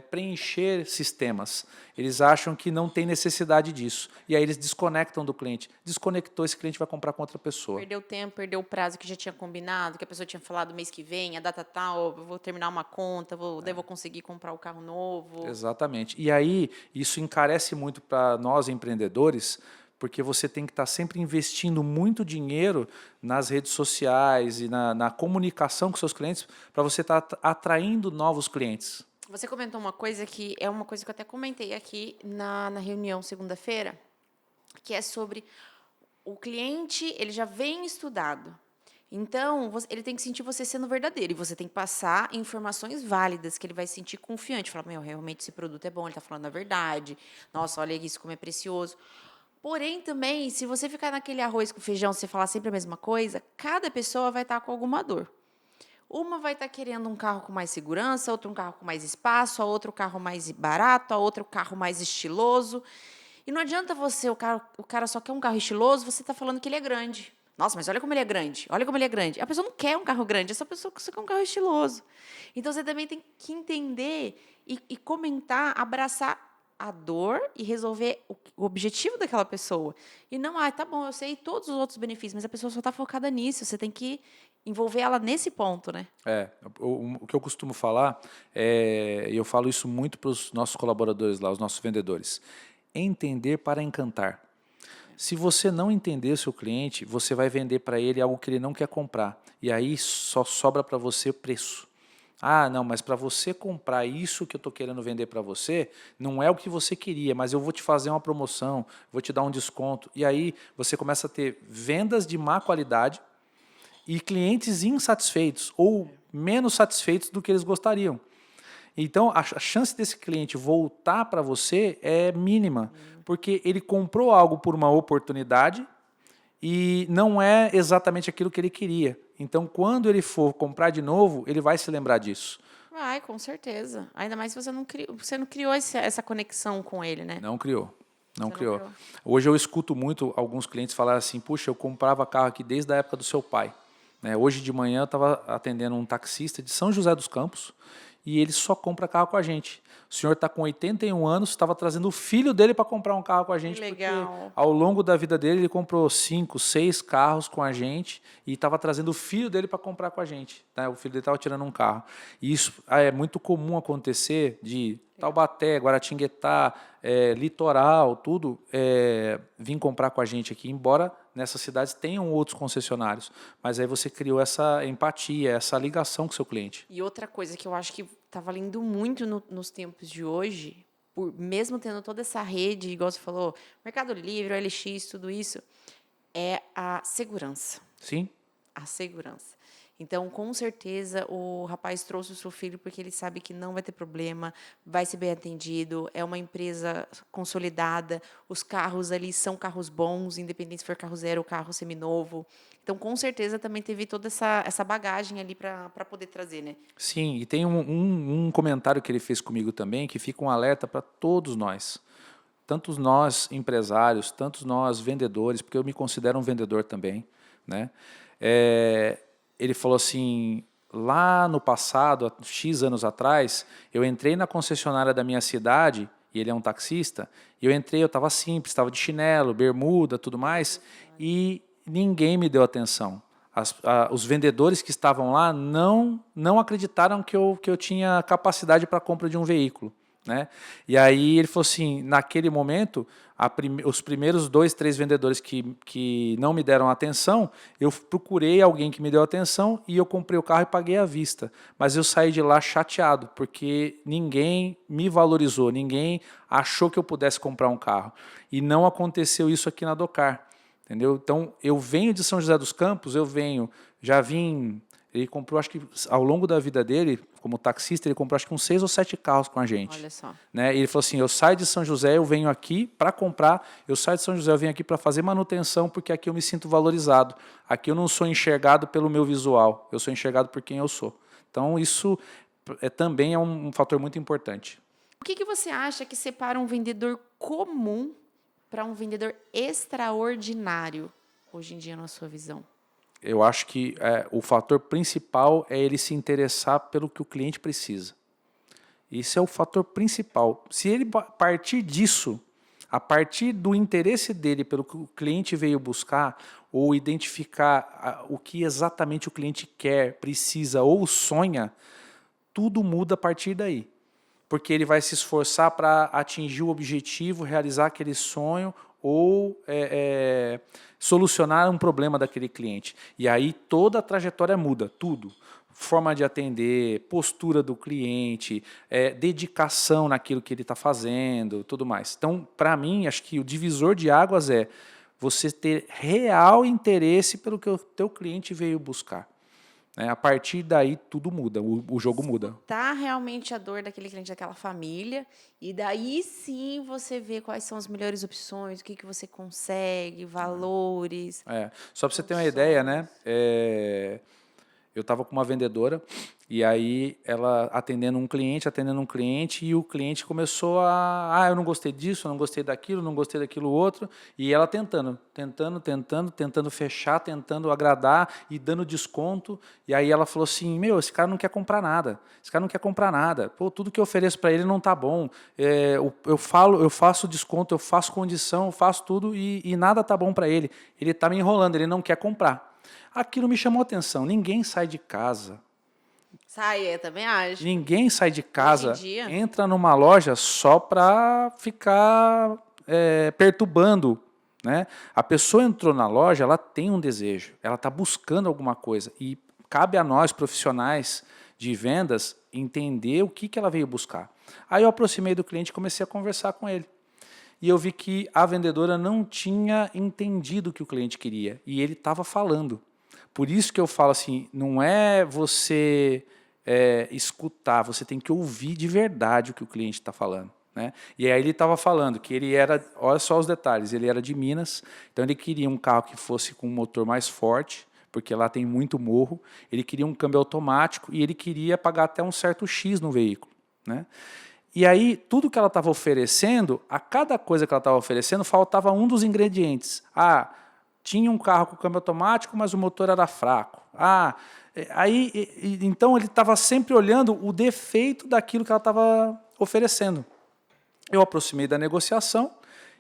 preencher sistemas. Eles acham que não tem necessidade disso. E aí eles desconectam do cliente. Desconectou, esse cliente vai comprar com outra pessoa. Perdeu tempo, perdeu o prazo que já tinha combinado, que a pessoa tinha falado mês que vem, a data tal, eu vou terminar uma conta, daí vou conseguir comprar o carro novo. Exatamente. E aí isso encarece muito para nós empreendedores, porque você tem que estar sempre investindo muito dinheiro nas redes sociais e na comunicação com seus clientes para você estar atraindo novos clientes. Você comentou uma coisa que é uma coisa que eu até comentei aqui na reunião segunda-feira, que é sobre o cliente, ele já vem estudado. Então, ele tem que sentir você sendo verdadeiro e você tem que passar informações válidas, que ele vai se sentir confiante. Falar, realmente esse produto é bom, ele está falando a verdade. Nossa, olha isso como é precioso. Porém, também, se você ficar naquele arroz com feijão, você falar sempre a mesma coisa, cada pessoa vai estar com alguma dor. Uma vai estar querendo um carro com mais segurança, outra um carro com mais espaço, a outra um carro mais barato, a outra um carro mais estiloso. E não adianta você, o cara só quer um carro estiloso, você está falando que ele é grande. Nossa, mas olha como ele é grande, olha como ele é grande. A pessoa não quer um carro grande, essa pessoa só quer um carro estiloso. Então, você também tem que entender e comentar, abraçar a dor e resolver o objetivo daquela pessoa. E não, tá bom, eu sei todos os outros benefícios, mas a pessoa só está focada nisso. Você tem que envolver ela nesse ponto, né? O que eu costumo falar, e eu falo isso muito para os nossos colaboradores lá, os nossos vendedores, entender para encantar. Se você não entender o seu cliente, você vai vender para ele algo que ele não quer comprar. E aí só sobra para você o preço. Não, mas para você comprar isso que eu estou querendo vender para você, não é o que você queria, mas eu vou te fazer uma promoção, vou te dar um desconto. E aí você começa a ter vendas de má qualidade e clientes insatisfeitos ou menos satisfeitos do que eles gostariam. Então, a chance desse cliente voltar para você é mínima, porque ele comprou algo por uma oportunidade e não é exatamente aquilo que ele queria. Então, quando ele for comprar de novo, ele vai se lembrar disso. Vai, com certeza. Ainda mais se você não criou essa conexão com ele, né? Não criou. Não Você não criou. criou. Hoje eu escuto muito alguns clientes falar assim, puxa, eu comprava carro aqui desde a época do seu pai. Né? Hoje de manhã eu estava atendendo um taxista de São José dos Campos e ele só compra carro com a gente. O senhor está com 81 anos, estava trazendo o filho dele para comprar um carro com a gente, Que porque legal. ao longo da vida dele ele comprou 5, 6 carros com a gente e estava trazendo o filho dele para comprar com a gente. Tá? O filho dele estava tirando um carro. E isso é muito comum acontecer de Taubaté, Guaratinguetá, Litoral, tudo, vir comprar com a gente aqui, embora nessas cidades tenham outros concessionários. Mas aí você criou essa empatia, essa ligação com o seu cliente. E outra coisa que eu acho que está valendo muito nos tempos de hoje, mesmo tendo toda essa rede, igual você falou, Mercado Livre, OLX, tudo isso, é a segurança. Sim? A segurança. Então, com certeza, o rapaz trouxe o seu filho porque ele sabe que não vai ter problema, vai ser bem atendido, é uma empresa consolidada, os carros ali são carros bons, independente se for carro zero ou carro seminovo. Então, com certeza, também teve toda essa bagagem ali para poder trazer, né? Sim, e tem um comentário que ele fez comigo também, que fica um alerta para todos nós. Tantos nós empresários, tantos nós vendedores, porque eu me considero um vendedor também, né? Ele falou assim, lá no passado, há X anos atrás, eu entrei na concessionária da minha cidade, e ele é um taxista, e eu entrei, eu estava simples, estava de chinelo, bermuda, tudo mais, e ninguém me deu atenção. Os vendedores que estavam lá não acreditaram que eu tinha capacidade para a compra de um veículo. Né? E aí ele falou assim, naquele momento, os primeiros 2, 3 vendedores que não me deram atenção, eu procurei alguém que me deu atenção e eu comprei o carro e paguei à vista. Mas eu saí de lá chateado, porque ninguém me valorizou, ninguém achou que eu pudesse comprar um carro. E não aconteceu isso aqui na Docar. Entendeu? Então, eu venho de São José dos Campos, já vim... Ele comprou, acho que ao longo da vida dele, como taxista, ele comprou acho que uns 6 ou 7 carros com a gente. Olha só. Né? E ele falou assim, eu saio de São José, eu venho aqui para comprar, eu saio de São José, eu venho aqui para fazer manutenção, porque aqui eu me sinto valorizado. Aqui eu não sou enxergado pelo meu visual, eu sou enxergado por quem eu sou. Então, isso também é um fator muito importante. O que você acha que separa um vendedor comum para um vendedor extraordinário, hoje em dia, na sua visão? Eu acho que o fator principal é ele se interessar pelo que o cliente precisa. Esse é o fator principal. Se ele partir disso, a partir do interesse dele pelo que o cliente veio buscar, ou identificar o que exatamente o cliente quer, precisa ou sonha, tudo muda a partir daí. Porque ele vai se esforçar para atingir o objetivo, realizar aquele sonho ou solucionar um problema daquele cliente. E aí toda a trajetória muda, tudo. Forma de atender, postura do cliente, dedicação naquilo que ele está fazendo, tudo mais. Então, para mim, acho que o divisor de águas é você ter real interesse pelo que o teu cliente veio buscar. A partir daí, tudo muda, o jogo muda. Tá realmente a dor daquele cliente, daquela família, e daí sim você vê quais são as melhores opções, o que você consegue, valores. Só para você ter uma ideia, né? Eu estava com uma vendedora e aí ela atendendo um cliente e o cliente começou eu não gostei disso, eu não gostei daquilo, não gostei daquilo outro, e ela tentando fechar, tentando agradar e dando desconto, e aí ela falou assim, esse cara não quer comprar nada, pô, tudo que eu ofereço para ele não tá bom, eu faço desconto, eu faço condição, eu faço tudo e nada tá bom para ele tá me enrolando, ele não quer comprar. Aquilo me chamou a atenção. Ninguém sai de casa. Eu também acho. Ninguém sai de casa, Hoje em dia, entra numa loja só para ficar perturbando. Né? A pessoa entrou na loja, ela tem um desejo, ela está buscando alguma coisa. E cabe a nós, profissionais de vendas, entender o que ela veio buscar. Aí eu aproximei do cliente e comecei a conversar com ele. E eu vi que a vendedora não tinha entendido o que o cliente queria. E ele estava falando. Por isso que eu falo assim, não é você escutar, você tem que ouvir de verdade o que o cliente está falando. Né? E aí ele estava falando que ele era, olha só os detalhes, ele era de Minas, então ele queria um carro que fosse com um motor mais forte, porque lá tem muito morro, ele queria um câmbio automático e ele queria pagar até um certo X no veículo. Né? E aí, tudo que ela estava oferecendo, a cada coisa que ela estava oferecendo, faltava um dos ingredientes. Tinha um carro com câmbio automático, mas o motor era fraco. Então ele estava sempre olhando o defeito daquilo que ela estava oferecendo. Eu aproximei da negociação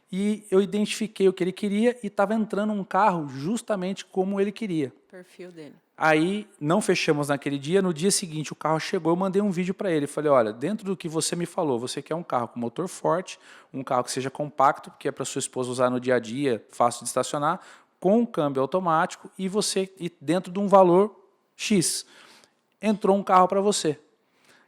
e eu identifiquei o que ele queria e estava entrando um carro justamente como ele queria. Perfil dele. Aí não fechamos naquele dia, no dia seguinte o carro chegou, eu mandei um vídeo para ele, falei, olha, dentro do que você me falou, você quer um carro com motor forte, um carro que seja compacto, porque é para sua esposa usar no dia a dia, fácil de estacionar, com um câmbio automático e dentro de um valor X. Entrou um carro para você.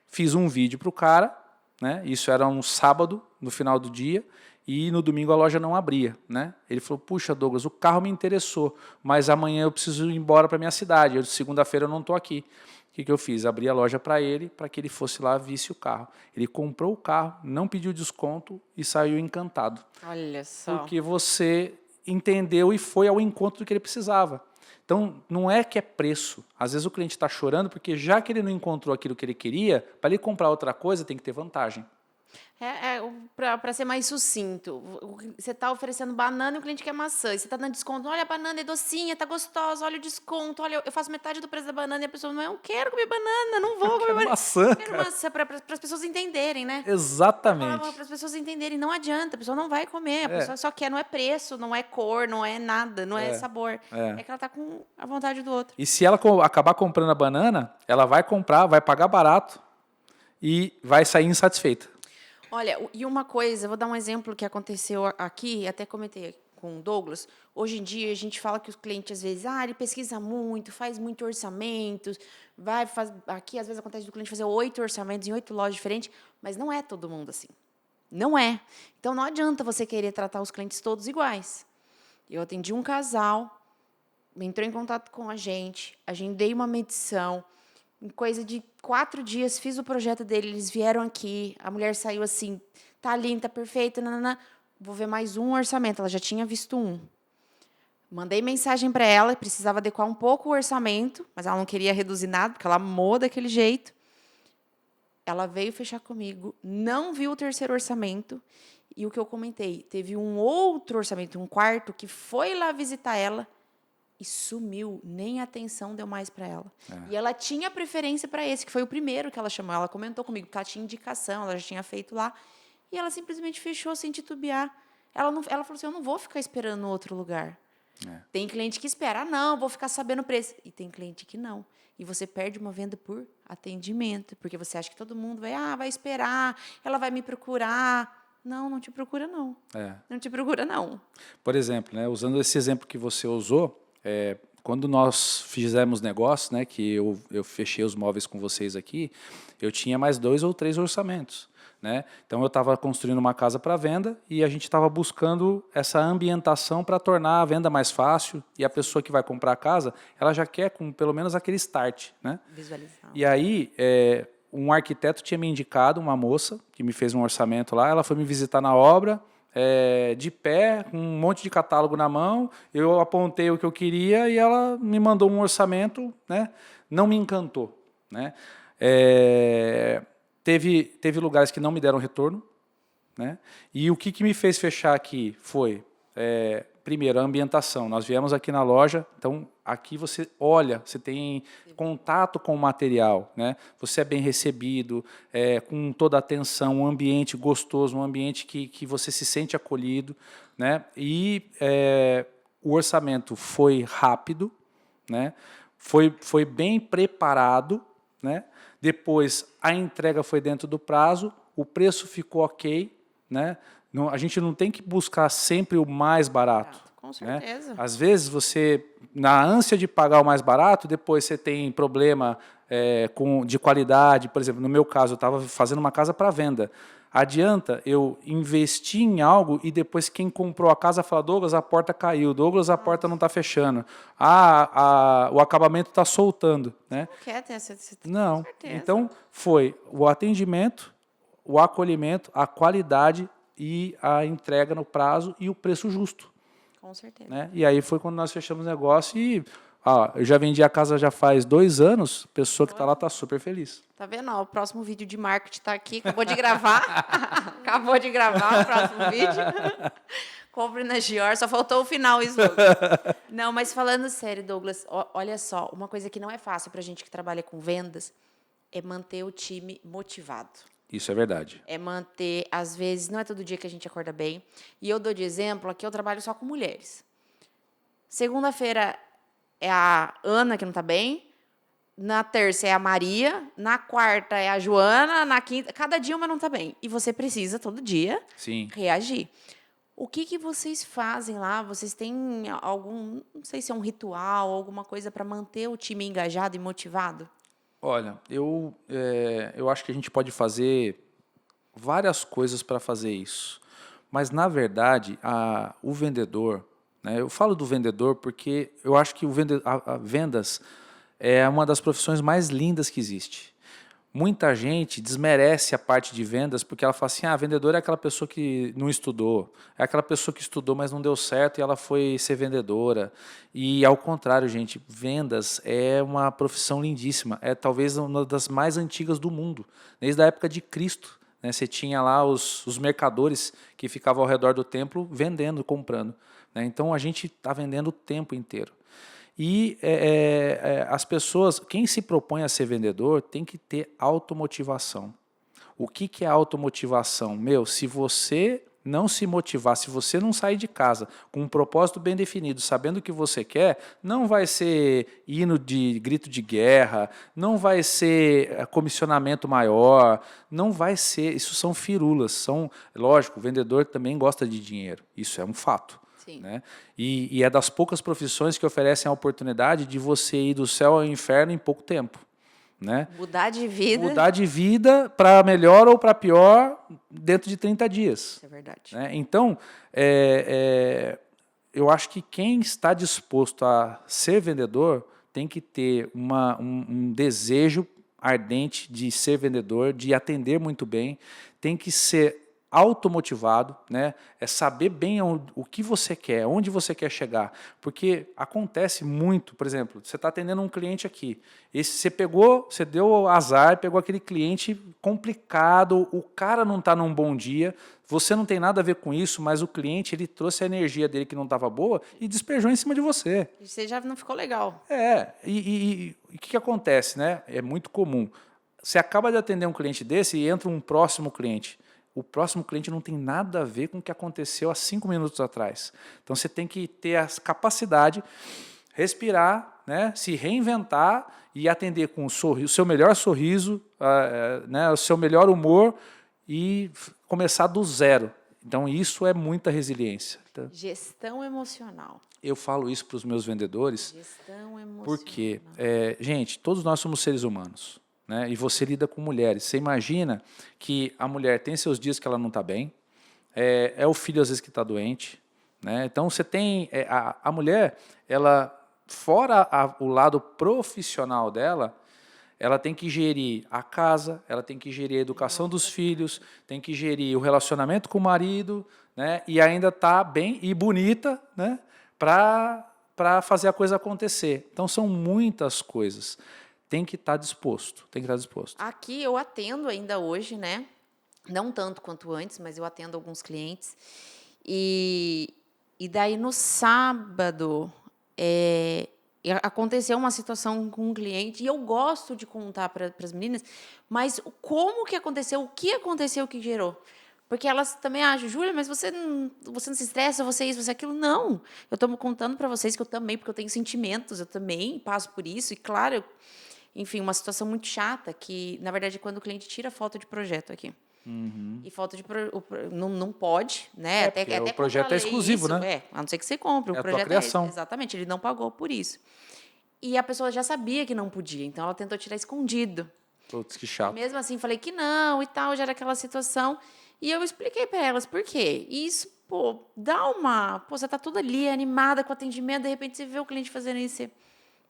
Fiz um vídeo para o cara, né? Isso era um sábado, no final do dia, e no domingo a loja não abria. Né? Ele falou, puxa, Douglas, o carro me interessou, mas amanhã eu preciso ir embora para a minha cidade, segunda-feira eu não estou aqui. O que eu fiz? Abri a loja para ele, para que ele fosse lá, visse o carro. Ele comprou o carro, não pediu desconto e saiu encantado. Olha só. Porque você entendeu e foi ao encontro do que ele precisava. Então, não é que é preço. Às vezes o cliente está chorando porque já que ele não encontrou aquilo que ele queria, para ele comprar outra coisa tem que ter vantagem. Para ser mais sucinto, você está oferecendo banana e o cliente quer maçã. E você está dando desconto. Olha, a banana é docinha, está gostosa, olha o desconto. Olha, eu faço metade do preço da banana e a pessoa não, eu quero comer banana, não vou comer banana. Maçã, quero maçã para as pessoas entenderem, né? Exatamente. Para as pessoas entenderem, não adianta, a pessoa não vai comer, a pessoa só quer, não é preço, não é cor, não é nada, não é sabor. É que ela está com a vontade do outro. E se ela acabar comprando a banana, ela vai comprar, vai pagar barato e vai sair insatisfeita. Olha, e uma coisa, vou dar um exemplo que aconteceu aqui, até comentei com o Douglas. Hoje em dia, a gente fala que o cliente, às vezes, ele pesquisa muito, faz muito orçamento, aqui, às vezes, acontece do cliente fazer 8 orçamentos em 8 lojas diferentes, mas não é todo mundo assim. Não é. Então, não adianta você querer tratar os clientes todos iguais. Eu atendi um casal, entrou em contato com a gente, agendei uma medição. Em coisa de 4 dias, fiz o projeto dele, eles vieram aqui, a mulher saiu assim, tá linda, tá perfeita, nanana. Vou ver mais um orçamento, ela já tinha visto um. Mandei mensagem para ela, precisava adequar um pouco o orçamento, mas ela não queria reduzir nada, porque ela amou daquele jeito. Ela veio fechar comigo, não viu o terceiro orçamento, e o que eu comentei, teve um outro orçamento, um quarto, que foi lá visitar ela, e sumiu, nem atenção deu mais para ela. E ela tinha preferência para esse, que foi o primeiro que ela chamou. Ela comentou comigo, porque ela tinha indicação, ela já tinha feito lá. E ela simplesmente fechou sem titubear. Ela falou assim, eu não vou ficar esperando no outro lugar. Tem cliente que espera, não, vou ficar sabendo o preço. E tem cliente que não. E você perde uma venda por atendimento, porque você acha que todo mundo vai esperar, ela vai me procurar. Não, não te procura, não. Não te procura, não. Por exemplo, né, usando esse exemplo que você usou, quando nós fizemos negócio, né, que eu fechei os móveis com vocês aqui, eu tinha mais 2 ou 3 orçamentos. Né? Então eu estava construindo uma casa para venda e a gente estava buscando essa ambientação para tornar a venda mais fácil e a pessoa que vai comprar a casa, ela já quer com pelo menos aquele start. Né? Visualizar. E aí um arquiteto tinha me indicado, uma moça que me fez um orçamento lá, ela foi me visitar na obra, de pé, com um monte de catálogo na mão, eu apontei o que eu queria e ela me mandou um orçamento, né? Não me encantou. Né? Teve lugares que não me deram retorno. Né? E o que me fez fechar aqui foi, primeiro, a ambientação. Nós viemos aqui na loja, então aqui você olha, você tem contato com o material, né? Você é bem recebido, com toda a atenção, um ambiente gostoso, um ambiente que você se sente acolhido. Né? E o orçamento foi rápido, né? Foi bem preparado, né? Depois a entrega foi dentro do prazo, o preço ficou ok. Né? A gente não tem que buscar sempre o mais barato. Com né? certeza. Às vezes você, na ânsia de pagar o mais barato, depois você tem problema de qualidade. Por exemplo, no meu caso, eu estava fazendo uma casa para venda. Adianta eu investir em algo e depois quem comprou a casa fala, Douglas, a porta caiu, Douglas, a porta não está fechando, o acabamento está soltando. Né? Não quer ter essa... Não. Com certeza. Então, foi o atendimento, o acolhimento, a qualidade e a entrega no prazo e o preço justo. Com certeza. Né? E aí foi quando nós fechamos o negócio e eu já vendi a casa já faz 2 anos, a pessoa que está lá está super feliz. Tá vendo? Ó, o próximo vídeo de marketing está aqui, acabou de gravar. Acabou de gravar o próximo vídeo. Compre na Gior, só faltou o final, isso. Não, mas falando sério, Douglas, olha só, uma coisa que não é fácil para a gente que trabalha com vendas é manter o time motivado. Isso é verdade. É manter, às vezes, não é todo dia que a gente acorda bem. E eu dou de exemplo, aqui eu trabalho só com mulheres. Segunda-feira é a Ana, que não está bem. Na terça é a Maria. Na quarta é a Joana. Na quinta... Cada dia uma não está bem. E você precisa, todo dia, Sim. reagir. O que vocês fazem lá? Vocês têm algum... Não sei se é um ritual, alguma coisa para manter o time engajado e motivado? Olha, eu acho que a gente pode fazer várias coisas para fazer isso. Mas, na verdade, o vendedor... Né, eu falo do vendedor porque eu acho que vendas é uma das profissões mais lindas que existe. Muita gente desmerece a parte de vendas porque ela fala assim, vendedor é aquela pessoa que não estudou, é aquela pessoa que estudou, mas não deu certo e ela foi ser vendedora. E, ao contrário, gente, vendas é uma profissão lindíssima, é talvez uma das mais antigas do mundo, desde a época de Cristo. Né, você tinha lá os mercadores que ficavam ao redor do templo vendendo, comprando. Né, então, a gente está vendendo o tempo inteiro. E as pessoas, quem se propõe a ser vendedor, tem que ter automotivação. O que é automotivação? Se você não se motivar, se você não sair de casa com um propósito bem definido, sabendo o que você quer, não vai ser hino de grito de guerra, não vai ser comissionamento maior, não vai ser, isso são firulas, lógico, o vendedor também gosta de dinheiro, isso é um fato. Né? E é das poucas profissões que oferecem a oportunidade de você ir do céu ao inferno em pouco tempo. Né? Mudar de vida. Mudar de vida para melhor ou para pior dentro de 30 dias. Isso é verdade. Né? Então, eu acho que quem está disposto a ser vendedor tem que ter um desejo ardente de ser vendedor, de atender muito bem, tem que ser automotivado, né? É saber bem o que você quer, onde você quer chegar, porque acontece muito, por exemplo, você está atendendo um cliente aqui, você deu azar, pegou aquele cliente complicado, o cara não está num bom dia, você não tem nada a ver com isso, mas o cliente ele trouxe a energia dele que não estava boa e despejou em cima de você. E você já não ficou legal. E o que acontece, né? É muito comum. Você acaba de atender um cliente desse e entra um próximo cliente. O próximo cliente não tem nada a ver com o que aconteceu há 5 minutos atrás. Então, você tem que ter a capacidade, respirar, né, se reinventar e atender com o seu melhor sorriso, né, o seu melhor humor e começar do zero. Então, isso é muita resiliência. Tá? Gestão emocional. Eu falo isso para os meus vendedores. Gestão emocional. Porque, gente, todos nós somos seres humanos. Né? E você lida com mulheres. Você imagina que a mulher tem seus dias que ela não está bem, é o filho às vezes que está doente. Né? Então você tem a mulher, ela fora o lado profissional dela, ela tem que gerir a casa, ela tem que gerir a educação dos filhos, tem que gerir o relacionamento com o marido, né? E ainda está bem e bonita, né? Para fazer a coisa acontecer. Então são muitas coisas. Tem que estar disposto, tem que estar disposto. Aqui eu atendo ainda hoje, né? Não tanto quanto antes, mas eu atendo alguns clientes. E daí, no sábado, aconteceu uma situação com um cliente, e eu gosto de contar para as meninas, mas como que aconteceu, o que gerou? Porque elas também acham, Júlia, mas você não se estressa, você isso, você aquilo. Não, eu estou contando para vocês que eu também, porque eu tenho sentimentos, eu também passo por isso, e claro... Enfim, uma situação muito chata, que, na verdade, é quando o cliente tira foto de projeto aqui. E falta de não pode, né? Porque Até o projeto contra é a lei exclusivo, isso, né? a não ser que você compre, o É a tua projeto criação. exatamente, ele não pagou por isso. E a pessoa já sabia que não podia, então ela tentou tirar escondido. Putz, que E chato. mesmo assim, falei que não e tal, já era aquela situação. E eu expliquei para elas por quê. E isso, pô, Pô, você tá toda ali, animada com o atendimento, de repente você vê o cliente fazendo isso.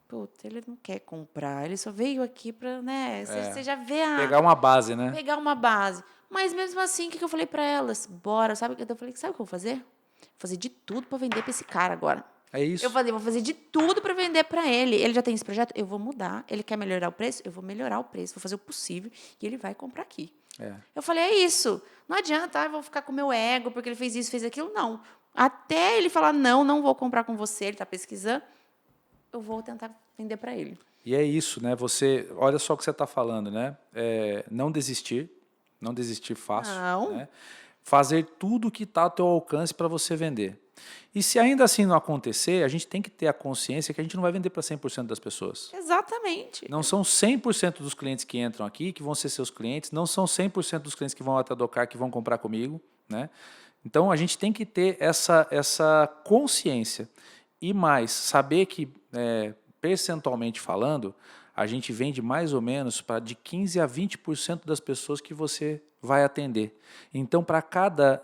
Puta, ele não quer comprar, ele só veio aqui para, né? Você já vê Pegar uma base, né? pegar uma base. Mas mesmo assim, o que eu falei para elas? Bora, sabe o que eu falei? Sabe o que eu vou fazer? Vou fazer de tudo para vender para esse cara agora. É isso. Eu falei, vou fazer de tudo para vender para ele. Ele já tem esse projeto, eu vou mudar. Ele quer melhorar o preço, eu vou melhorar o preço, vou fazer o possível e ele vai comprar aqui. Eu falei, é isso. Não adianta, eu vou ficar com o meu ego porque ele fez isso, fez aquilo. Não. Até ele falar, não, não vou comprar com você, ele está pesquisando, eu vou tentar vender para ele. E é isso, né? Você, olha só o que você está falando, né? Não desistir fácil, Não. né? Fazer tudo o que está ao teu alcance para você vender. E se ainda assim não acontecer, a gente tem que ter a consciência que a gente não vai vender para 100% das pessoas. Exatamente. Não são 100% dos clientes que entram aqui que vão ser seus clientes, não são 100% dos clientes que vão até Docar que vão comprar comigo, né? Então a gente tem que ter essa consciência e mais saber que percentualmente falando, a gente vende mais ou menos para de 15 a 20% das pessoas que você vai atender. Então, para cada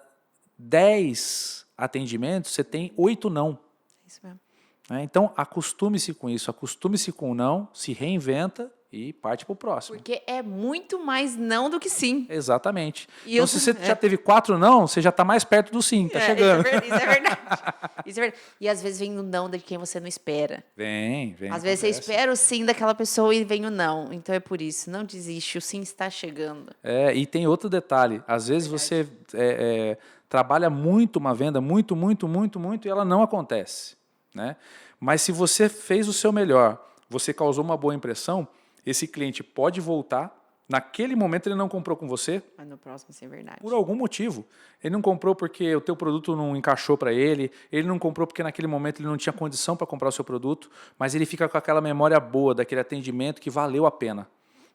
10 atendimentos, você tem 8 não. Isso mesmo. Então, acostume-se com isso, acostume-se com o não, se reinventa e parte para o próximo. Porque é muito mais não do que sim. Exatamente. E então, eu- se você já teve 4 não, você já está mais perto do sim, está chegando. Isso é verdade. Isso é verdade. E às vezes vem o não de quem você não espera. Vem. Às vezes você acontece. espera o sim daquela pessoa e vem o não. Então é por isso, não desiste, o sim está chegando. E tem outro detalhe. Às vezes você trabalha muito uma venda, muito, e ela não acontece, né? Mas se você fez o seu melhor, você causou uma boa impressão, esse cliente pode voltar. Naquele momento ele não comprou com você Mas no próximo, isso é verdade. por algum motivo. Ele não comprou porque o teu produto não encaixou para ele, ele não comprou porque naquele momento ele não tinha condição para comprar o seu produto, mas ele fica com aquela memória boa daquele atendimento que valeu a pena,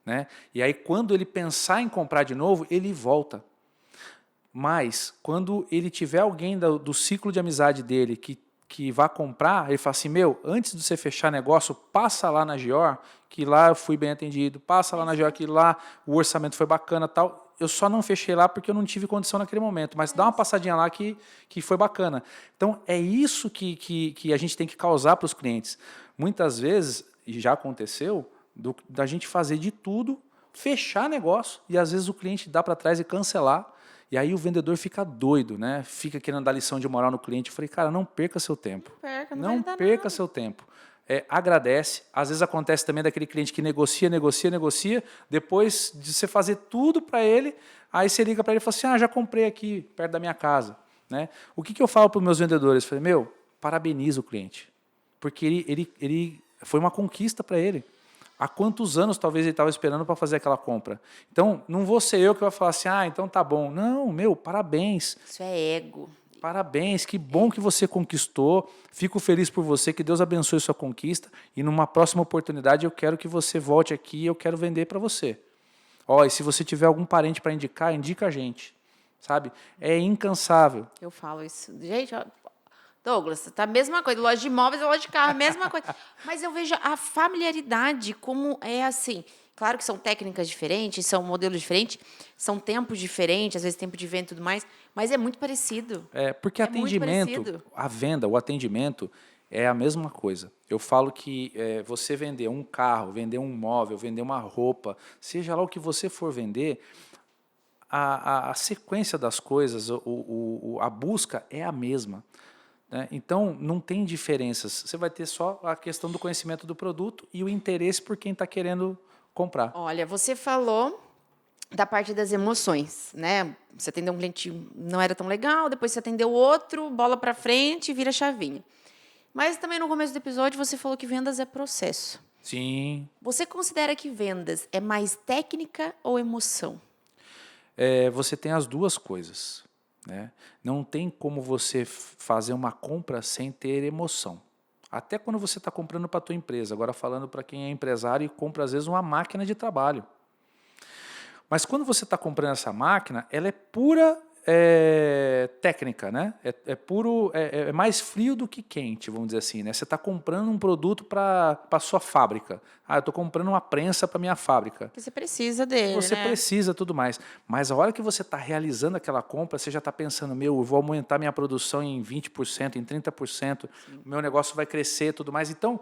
né? E aí quando ele pensar em comprar de novo, ele volta. Mas quando ele tiver alguém do ciclo de amizade dele que vá comprar, ele fala assim, antes de você fechar negócio, passa lá na Gior, que lá eu fui bem atendido, passa lá na Gior, que lá o orçamento foi bacana tal. Eu só não fechei lá porque eu não tive condição naquele momento, mas dá uma passadinha lá que foi bacana. Então, é isso que a gente tem que causar para os clientes. Muitas vezes, e já aconteceu, da gente fazer de tudo, fechar negócio, e às vezes o cliente dá para trás e cancelar, e aí o vendedor fica doido, né? Fica querendo dar lição de moral no cliente. Eu falei, cara, não perca seu tempo. Não perca seu tempo. Agradece. Às vezes acontece também daquele cliente que negocia. Depois de você fazer tudo para ele, aí você liga para ele e fala assim, já comprei aqui, perto da minha casa. Né? O que eu falo para os meus vendedores? Eu falei, parabeniza o cliente. Porque ele foi uma conquista para ele. Há quantos anos talvez ele estava esperando para fazer aquela compra? Então, não vou ser eu que vai falar assim, então tá bom. Não, parabéns. Isso é ego. Parabéns, que bom que você conquistou. Fico feliz por você, que Deus abençoe sua conquista. E numa próxima oportunidade eu quero que você volte aqui e eu quero vender para você. E se você tiver algum parente para indicar, indica a gente. Sabe? É incansável. Eu falo isso. Gente, Douglas, tá a mesma coisa. Loja de imóveis, loja de carro, a mesma coisa. Mas eu vejo a familiaridade como é assim. Claro que são técnicas diferentes, são modelos diferentes, são tempos diferentes, às vezes tempo de venda e tudo mais, mas é muito parecido. Porque atendimento, a venda, o atendimento é a mesma coisa. Eu falo que você vender um carro, vender um móvel, vender uma roupa, seja lá o que você for vender, a sequência das coisas, a busca é a mesma. Então, não tem diferenças. Você vai ter só a questão do conhecimento do produto e o interesse por quem está querendo comprar. Olha, você falou da parte das emoções, né? Você atendeu um cliente, não era tão legal, depois você atendeu outro, bola para frente e vira chavinha. Mas também no começo do episódio você falou que vendas é processo. Sim. Você considera que vendas é mais técnica ou emoção? Você tem as duas coisas. Né? Não tem como você fazer uma compra sem ter emoção. Até quando você está comprando para a tua empresa. Agora falando para quem é empresário e compra às vezes uma máquina de trabalho. Mas quando você está comprando essa máquina, ela é pura técnica, né? É mais frio do que quente, vamos dizer assim, né? Você está comprando um produto para a sua fábrica. Ah, eu estou comprando uma prensa para minha fábrica. Porque você precisa dele, Você né? precisa tudo mais. Mas a hora que você está realizando aquela compra, você já está pensando, eu vou aumentar minha produção em 20%, em 30%, o meu negócio vai crescer tudo mais. Então,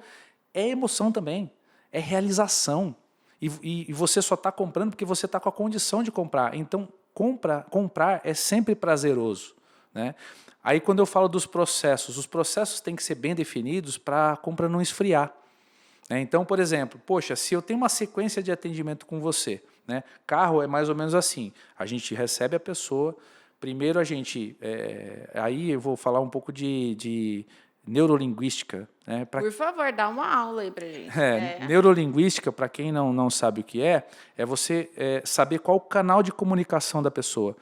é emoção também, é realização. E você só está comprando porque você está com a condição de comprar. Então, comprar é sempre prazeroso, né? Aí, quando eu falo dos processos, os processos têm que ser bem definidos para a compra não esfriar. Então, por exemplo, poxa, se eu tenho uma sequência de atendimento com você, né? Carro é mais ou menos assim, a gente recebe a pessoa, primeiro a gente, aí eu vou falar um pouco de neurolinguística, né? Por favor, dá uma aula aí pra gente. Neurolinguística, para quem não sabe o que é você saber qual o canal de comunicação da pessoa.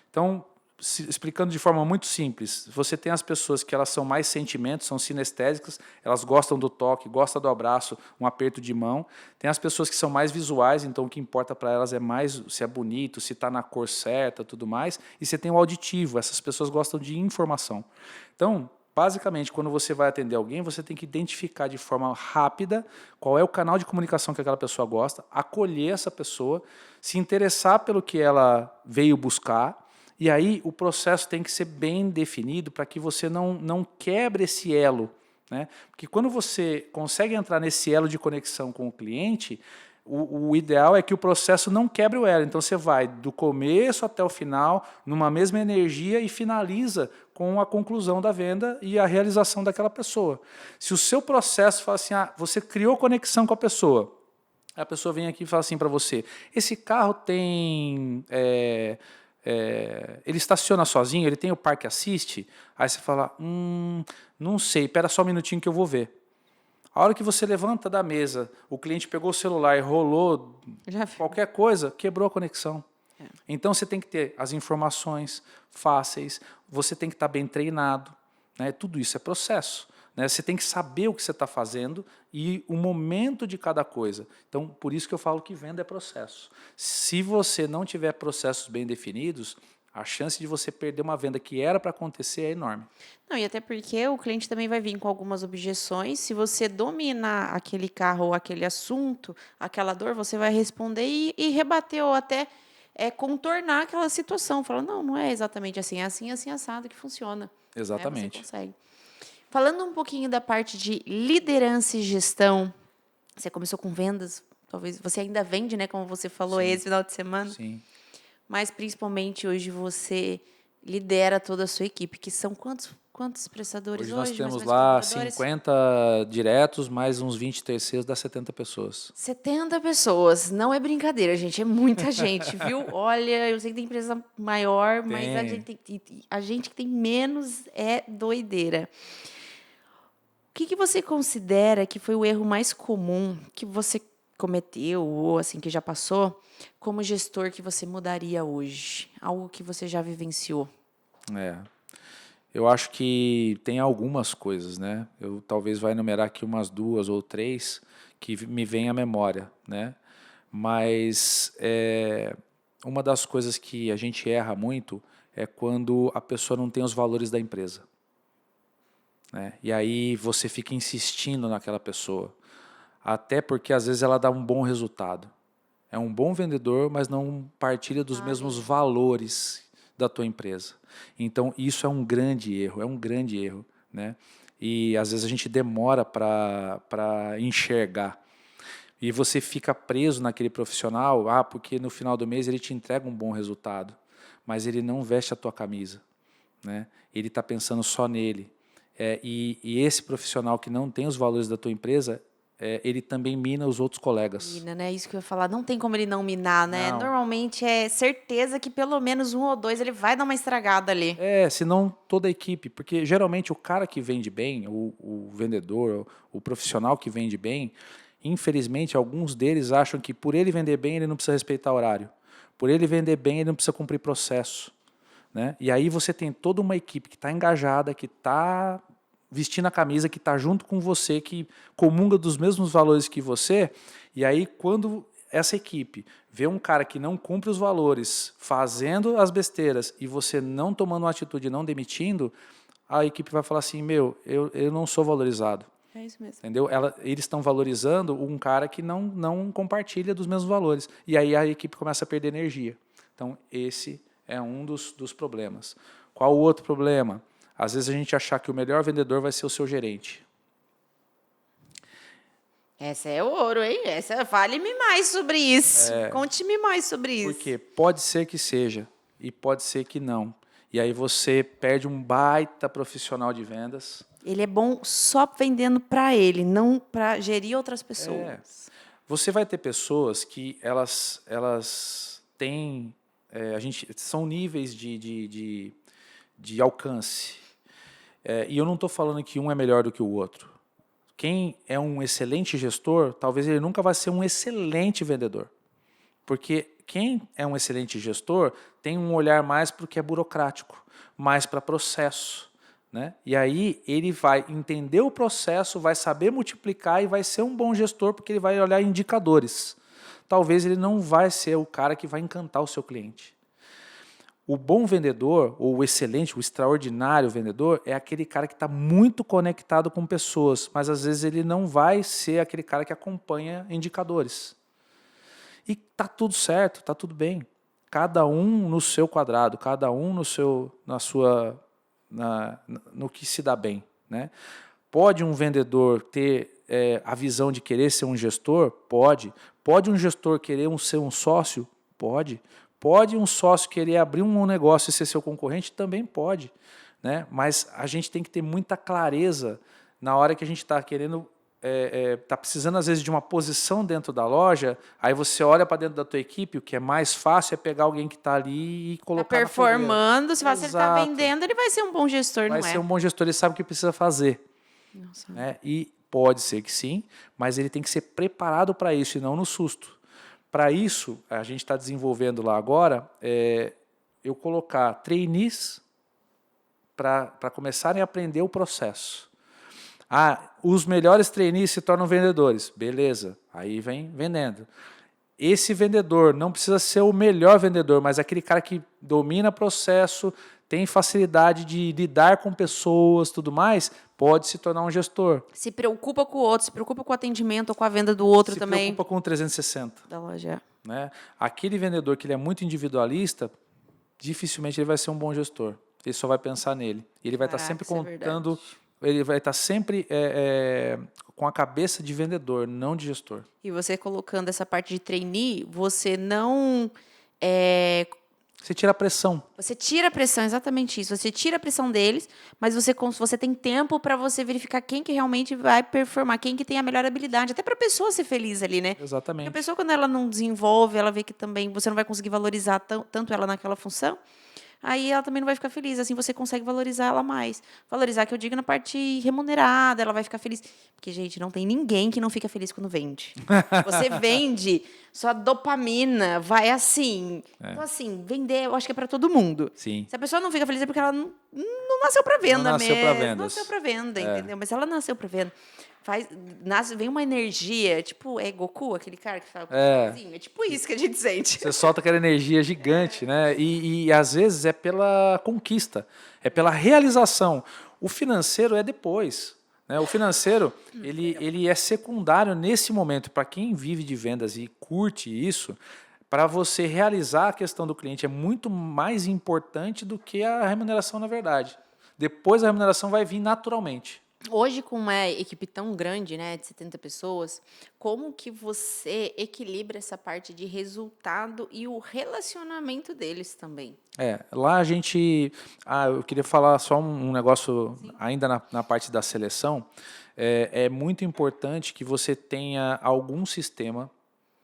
Então, explicando de forma muito simples, você tem as pessoas que elas são mais sentimentos, são sinestésicas, elas gostam do toque, gostam do abraço, um aperto de mão. Tem as pessoas que são mais visuais, então o que importa para elas é mais se é bonito, se está na cor certa, tudo mais. E você tem o auditivo, essas pessoas gostam de informação. Então, basicamente, quando você vai atender alguém, você tem que identificar de forma rápida qual é o canal de comunicação que aquela pessoa gosta, acolher essa pessoa, se interessar pelo que ela veio buscar. E aí o processo tem que ser bem definido para que você não quebre esse elo, né? Porque quando você consegue entrar nesse elo de conexão com o cliente, o ideal é que o processo não quebre o elo. Então você vai do começo até o final, numa mesma energia e finaliza com a conclusão da venda e a realização daquela pessoa. Se o seu processo fala assim, você criou conexão com a pessoa vem aqui e fala assim para você, esse carro tem... ele estaciona sozinho, ele tem o parque assist, aí você fala, não sei, espera só um minutinho que eu vou ver. A hora que você levanta da mesa, o cliente pegou o celular e rolou qualquer coisa, quebrou a conexão. Então você tem que ter as informações fáceis, você tem que estar bem treinado, né? Tudo isso é processo. Você tem que saber o que você está fazendo e o momento de cada coisa. Então, por isso que eu falo que venda é processo. Se você não tiver processos bem definidos, a chance de você perder uma venda que era para acontecer é enorme. Não, e até porque o cliente também vai vir com algumas objeções. Se você dominar aquele carro ou aquele assunto, aquela dor, você vai responder e rebater ou até contornar aquela situação. Falar, não é exatamente assim, é assim, assim, assado que funciona. Exatamente. Você consegue. Falando um pouquinho da parte de liderança e gestão, você começou com vendas, talvez você ainda vende, né, como você falou, esse final de semana. Sim. Mas principalmente hoje você lidera toda a sua equipe, que são quantos prestadores Hoje nós hoje? temos Mais lá colaboradores? 50 diretos, mais uns 20 terceiros, dá 70 pessoas. 70 pessoas, não é brincadeira, gente, é muita gente, viu? Olha, eu sei que tem empresa maior, mas a gente que tem menos é doideira. O que você considera que foi o erro mais comum que você cometeu ou assim que já passou como gestor que você mudaria hoje? Algo que você já vivenciou? Eu acho que tem algumas coisas, né? Eu talvez vá enumerar aqui umas 2 ou 3 que me vêm à memória, né? Mas uma das coisas que a gente erra muito é quando a pessoa não tem os valores da empresa. Né? E aí você fica insistindo naquela pessoa, até porque às vezes ela dá um bom resultado. É um bom vendedor, mas não partilha dos mesmos valores da tua empresa. Então isso é um grande erro, né? E às vezes a gente demora para enxergar. E você fica preso naquele profissional, porque no final do mês ele te entrega um bom resultado, mas ele não veste a tua camisa, né? Ele está pensando só nele. E esse profissional que não tem os valores da tua empresa, ele também mina os outros colegas. Mina, né? Isso que eu ia falar. Não tem como ele não minar, né? Não. Normalmente é certeza que pelo menos 1 ou 2 ele vai dar uma estragada ali. Senão toda a equipe. Porque geralmente o cara que vende bem, o vendedor, o profissional que vende bem, infelizmente alguns deles acham que por ele vender bem ele não precisa respeitar horário. Por ele vender bem ele não precisa cumprir processo. Né? E aí você tem toda uma equipe que está engajada, que está vestindo a camisa, que está junto com você, que comunga dos mesmos valores que você, e aí quando essa equipe vê um cara que não cumpre os valores, fazendo as besteiras, e você não tomando uma atitude, não demitindo, a equipe vai falar assim, eu não sou valorizado. É isso mesmo. Entendeu? Eles estão valorizando um cara que não compartilha dos mesmos valores. E aí a equipe começa a perder energia. Então, esse é um dos problemas. Qual o outro problema? Às vezes a gente achar que o melhor vendedor vai ser o seu gerente. Essa é ouro, hein? Fale-me mais sobre isso. Conte-me mais sobre isso. Porque pode ser que seja e pode ser que não. E aí você perde um baita profissional de vendas. Ele é bom só vendendo para ele, não para gerir outras pessoas. Você vai ter pessoas que elas têm... são níveis de alcance. E eu não estou falando que um é melhor do que o outro. Quem é um excelente gestor, talvez ele nunca vai ser um excelente vendedor. Porque quem é um excelente gestor tem um olhar mais para o que é burocrático, mais para processo. Né? E aí ele vai entender o processo, vai saber multiplicar e vai ser um bom gestor porque ele vai olhar indicadores. Talvez ele não vai ser o cara que vai encantar o seu cliente. O bom vendedor, ou o excelente, o extraordinário vendedor, é aquele cara que está muito conectado com pessoas, mas às vezes ele não vai ser aquele cara que acompanha indicadores. E está tudo certo, está tudo bem. Cada um no seu quadrado, cada um no que se dá bem. Né? Pode um vendedor ter a visão de querer ser um gestor? Pode. Pode um gestor querer ser um sócio? Pode. Pode um sócio querer abrir um negócio e ser seu concorrente? Também pode. Né? Mas a gente tem que ter muita clareza na hora que a gente está querendo, está precisando às vezes de uma posição dentro da loja, aí você olha para dentro da tua equipe, o que é mais fácil é pegar alguém que está ali e colocar tá performando, se você está Exato. vendendo, ele vai ser um bom gestor, não é? Vai ser um bom gestor, ele sabe o que precisa fazer. Nossa. Né? E pode ser que sim, mas ele tem que ser preparado para isso e não no susto. Para isso, a gente está desenvolvendo lá agora, eu colocar trainees para começarem a aprender o processo. Os melhores trainees se tornam vendedores. Beleza, aí vem vendendo. Esse vendedor não precisa ser o melhor vendedor, mas aquele cara que domina o processo, tem facilidade de lidar com pessoas, tudo mais, pode se tornar um gestor. Se preocupa com o outro, se preocupa com o atendimento ou com a venda do outro também. Se preocupa com o 360. Da loja. Né? Aquele vendedor que ele é muito individualista, dificilmente ele vai ser um bom gestor. Ele só vai pensar nele. Ele vai estar sempre contando, ele vai estar sempre com a cabeça de vendedor, não de gestor. E você colocando essa parte de trainee, você não... Você tira a pressão. Você tira a pressão, exatamente isso. Você tira a pressão deles, mas você tem tempo para você verificar quem que realmente vai performar, quem que tem a melhor habilidade, até para a pessoa ser feliz ali, né? Exatamente. Porque a pessoa, quando ela não desenvolve, ela vê que também você não vai conseguir valorizar tanto ela naquela função, aí ela também não vai ficar feliz. Assim você consegue valorizar ela mais. Valorizar, que eu digo, na parte remunerada, ela vai ficar feliz. Porque, gente, não tem ninguém que não fica feliz quando vende. Você vende, sua dopamina vai assim. Então, assim, vender, eu acho que é para todo mundo. Sim. Se a pessoa não fica feliz é porque ela não nasceu para venda não nasceu mesmo. Pra vendas. Não nasceu para venda, entendeu? Mas ela nasceu para venda. Vem uma energia, tipo, Goku, aquele cara que fala sozinho. É tipo isso que a gente sente. Você solta aquela energia gigante, né? E às vezes é pela conquista, é pela realização. O financeiro é depois. Né? O financeiro ele é secundário nesse momento. Para quem vive de vendas e curte isso, para você realizar a questão do cliente é muito mais importante do que a remuneração, na verdade. Depois a remuneração vai vir naturalmente. Hoje, com uma equipe tão grande, né, de 70 pessoas, como que você equilibra essa parte de resultado e o relacionamento deles também? Lá a gente... eu queria falar só um negócio. Sim. Ainda na parte da seleção. É muito importante que você tenha algum sistema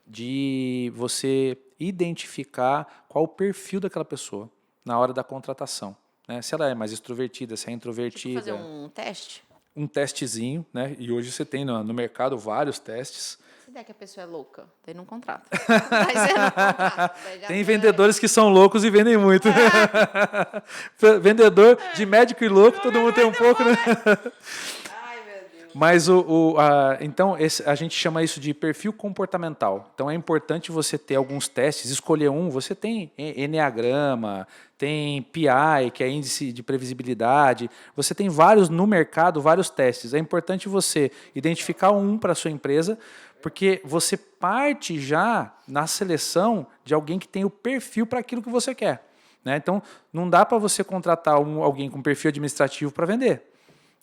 de você identificar qual o perfil daquela pessoa na hora da contratação. Né? Se ela é mais extrovertida, se é introvertida. Tipo fazer um teste? Um testezinho, né? E hoje você tem no mercado vários testes. Se der que a pessoa é louca, daí não contrata. Mas não contrata. Tem vendedores que são loucos e vendem muito. Vendedor de médico e louco, todo mundo tem um pouco, né? Ai, meu Deus. Mas então a gente chama isso de perfil comportamental. Então é importante você ter alguns testes, escolher um. Você tem Enneagrama, tem PI, que é índice de previsibilidade. Você tem vários no mercado, vários testes. É importante você identificar um para a sua empresa, porque você parte já na seleção de alguém que tem o perfil para aquilo que você quer. Né? Então não dá para você contratar alguém com perfil administrativo para vender.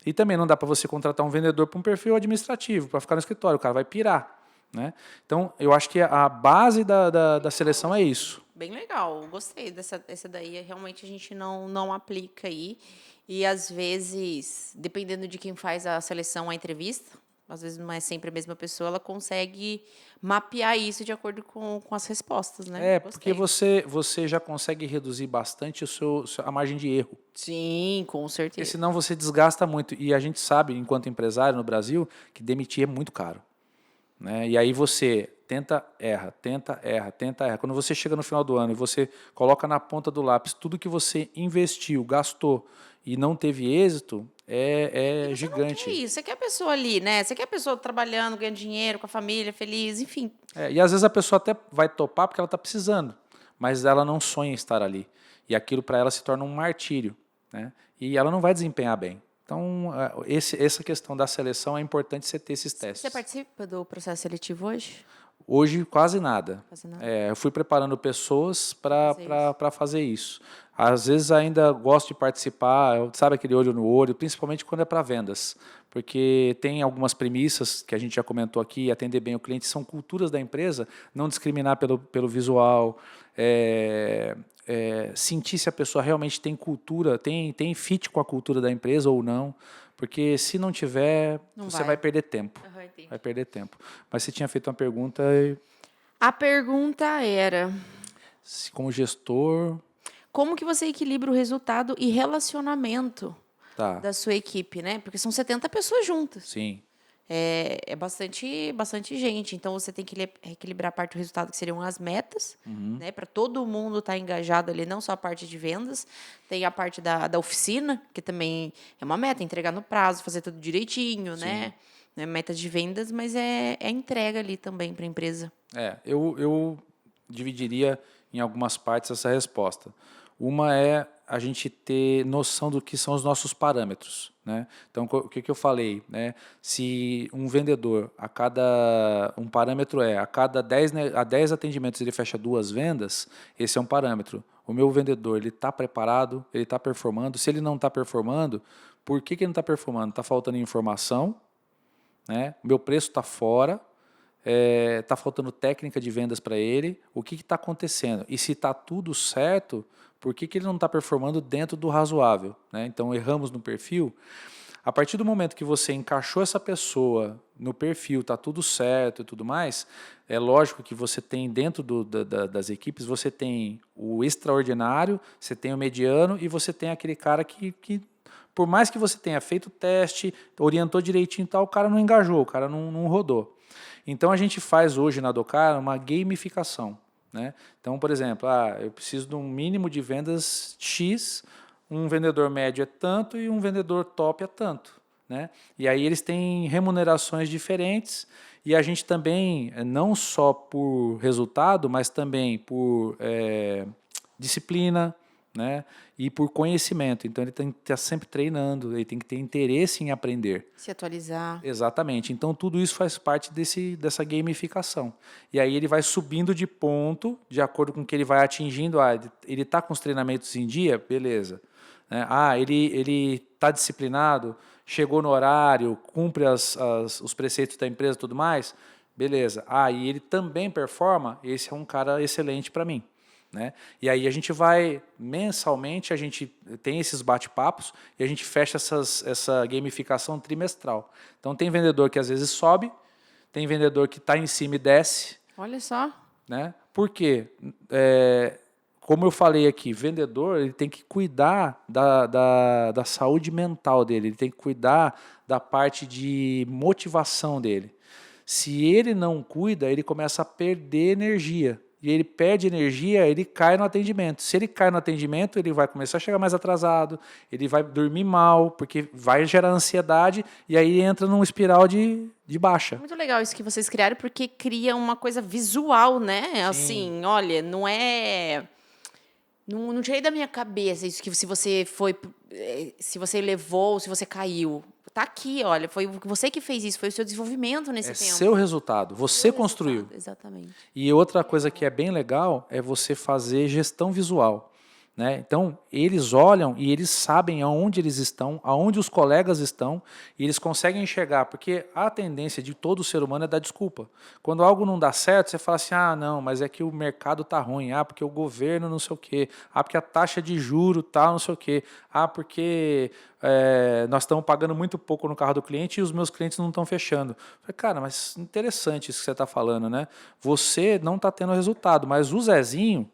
E também não dá para você contratar um vendedor para um perfil administrativo, para ficar no escritório, o cara vai pirar. Né? Então, eu acho que a base da seleção é isso. Bem legal, gostei dessa daí. Realmente a gente não aplica aí. E às vezes, dependendo de quem faz a seleção, a entrevista, às vezes não é sempre a mesma pessoa, ela consegue mapear isso de acordo com as respostas, né? Porque você já consegue reduzir bastante a margem de erro. Sim, com Porque certeza. senão você desgasta muito. E a gente sabe, enquanto empresário no Brasil, que demitir é muito caro. Né? E aí você tenta, erra. Quando você chega no final do ano e você coloca na ponta do lápis tudo que você investiu, gastou e não teve êxito, é Você gigante. não quer isso, você quer a pessoa ali, né? Você quer a pessoa trabalhando, ganhando dinheiro, com a família, feliz, enfim. E às vezes a pessoa até vai topar porque ela está precisando, mas ela não sonha em estar ali. E aquilo para ela se torna um martírio. Né? E ela não vai desempenhar bem. Então, essa questão da seleção é importante você ter esses testes. Você participa do processo seletivo hoje? Hoje, quase nada. Quase nada. Eu fui preparando pessoas para fazer isso. Às vezes ainda gosto de participar, sabe, aquele olho no olho, principalmente quando é para vendas. Porque tem algumas premissas que a gente já comentou aqui, atender bem o cliente, são culturas da empresa, não discriminar pelo visual, sentir se a pessoa realmente tem cultura, tem fit com a cultura da empresa ou não. Porque se não tiver, você vai perder tempo. Uhum, vai perder tempo. Mas você tinha feito uma pergunta. A pergunta era: como gestor. Como que você equilibra o resultado e relacionamento Tá. da sua equipe, né? Porque são 70 pessoas juntas. Sim. É bastante gente. Então, você tem que equilibrar a parte do resultado, que seriam as metas, né? Para todo mundo estar engajado ali, não só a parte de vendas. Tem a parte da oficina, que também é uma meta, entregar no prazo, fazer tudo direitinho, né? Não é meta de vendas, mas é entrega ali também para a empresa. Eu dividiria em algumas partes essa resposta. Uma é a gente ter noção do que são os nossos parâmetros. Né? Então, o que eu falei? Né? Se um vendedor, um parâmetro a cada 10 atendimentos ele fecha 2 vendas, esse é um parâmetro. O meu vendedor ele está preparado, ele está performando. Se ele não está performando, por que ele não está performando? Está faltando informação, né? O meu preço está fora, está faltando técnica de vendas para ele, o que está acontecendo? E se está tudo certo, por que ele não está performando dentro do razoável? Né? Então, erramos no perfil. A partir do momento que você encaixou essa pessoa no perfil, está tudo certo e tudo mais, é lógico que você tem dentro das equipes, você tem o extraordinário, você tem o mediano e você tem aquele cara que por mais que você tenha feito o teste, orientou direitinho e tal, o cara não engajou, o cara não rodou. Então, a gente faz hoje na Docar uma gamificação. Né? Então, por exemplo, eu preciso de um mínimo de vendas X, um vendedor médio é tanto e um vendedor top é tanto. Né? E aí eles têm remunerações diferentes e a gente também, não só por resultado, mas também por disciplina, né? E por conhecimento. Então, ele tem que estar sempre treinando, ele tem que ter interesse em aprender. Se atualizar. Exatamente. Então, tudo isso faz parte dessa gamificação. E aí ele vai subindo de ponto, de acordo com o que ele vai atingindo. Ele está com os treinamentos em dia? Beleza. Né? Ele está disciplinado? Chegou no horário? Cumpre os preceitos da empresa e tudo mais? Beleza. E ele também performa? Esse é um cara excelente para mim. Né? E aí a gente vai, mensalmente, a gente tem esses bate-papos e a gente fecha essa gamificação trimestral. Então, tem vendedor que às vezes sobe, tem vendedor que está em cima e desce. Olha só. Né? Por quê? Como eu falei aqui, vendedor ele tem que cuidar da saúde mental dele, ele tem que cuidar da parte de motivação dele. Se ele não cuida, ele começa a perder energia. e ele perde energia, ele cai no atendimento. Se ele cai no atendimento, ele vai começar a chegar mais atrasado, ele vai dormir mal, porque vai gerar ansiedade, e aí entra num espiral de baixa. Muito legal isso que vocês criaram, porque cria uma coisa visual, né? Assim, olha, não é... Não tirei da minha cabeça isso que se você foi... Se você levou, se você caiu. Tá aqui, olha, foi você que fez isso, foi o seu desenvolvimento nesse É tempo. seu resultado, você Seu construiu. resultado, exatamente. E outra coisa que é bem legal é você fazer gestão visual. Né? Então, eles olham e eles sabem aonde eles estão, aonde os colegas estão, e eles conseguem enxergar, porque a tendência de todo ser humano é dar desculpa. Quando algo não dá certo, você fala assim, não, mas é que o mercado está ruim, porque o governo não sei o quê, porque a taxa de juro tá não sei o quê, porque nós estamos pagando muito pouco no carro do cliente e os meus clientes não estão fechando. Eu falei, cara, mas interessante isso que você está falando, né? Você não está tendo resultado, mas o Zezinho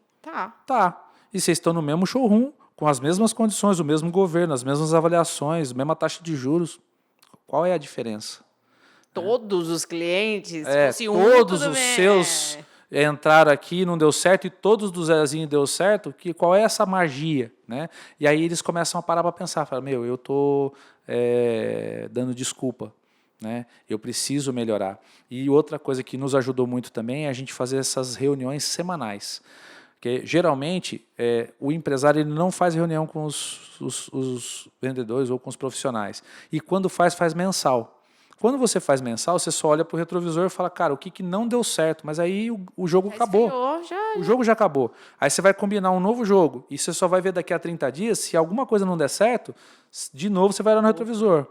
tá. E vocês estão no mesmo showroom, com as mesmas condições, o mesmo governo, as mesmas avaliações, a mesma taxa de juros. Qual é a diferença? Todos os clientes? Todos os seus entraram aqui, não deu certo, e todos do Zezinho deu certo, qual é essa magia? Né? E aí eles começam a parar para pensar, falam, eu estou dando desculpa. Né? Eu preciso melhorar. E outra coisa que nos ajudou muito também é a gente fazer essas reuniões semanais. Porque, geralmente, o empresário ele não faz reunião com os vendedores ou com os profissionais. E quando faz mensal. Quando você faz mensal, você só olha para o retrovisor e fala, cara, o que não deu certo? Mas aí o jogo acabou. O jogo já acabou. Aí você vai combinar um novo jogo e você só vai ver daqui a 30 dias, se alguma coisa não der certo, de novo você vai lá no retrovisor.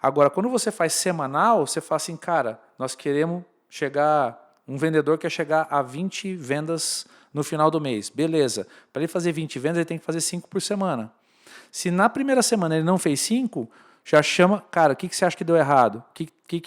Agora, quando você faz semanal, você fala assim, cara, nós queremos chegar... Um vendedor quer chegar a 20 vendas no final do mês. Beleza. Para ele fazer 20 vendas, ele tem que fazer 5 por semana. Se na primeira semana ele não fez 5, já chama, cara, o que você acha que deu errado?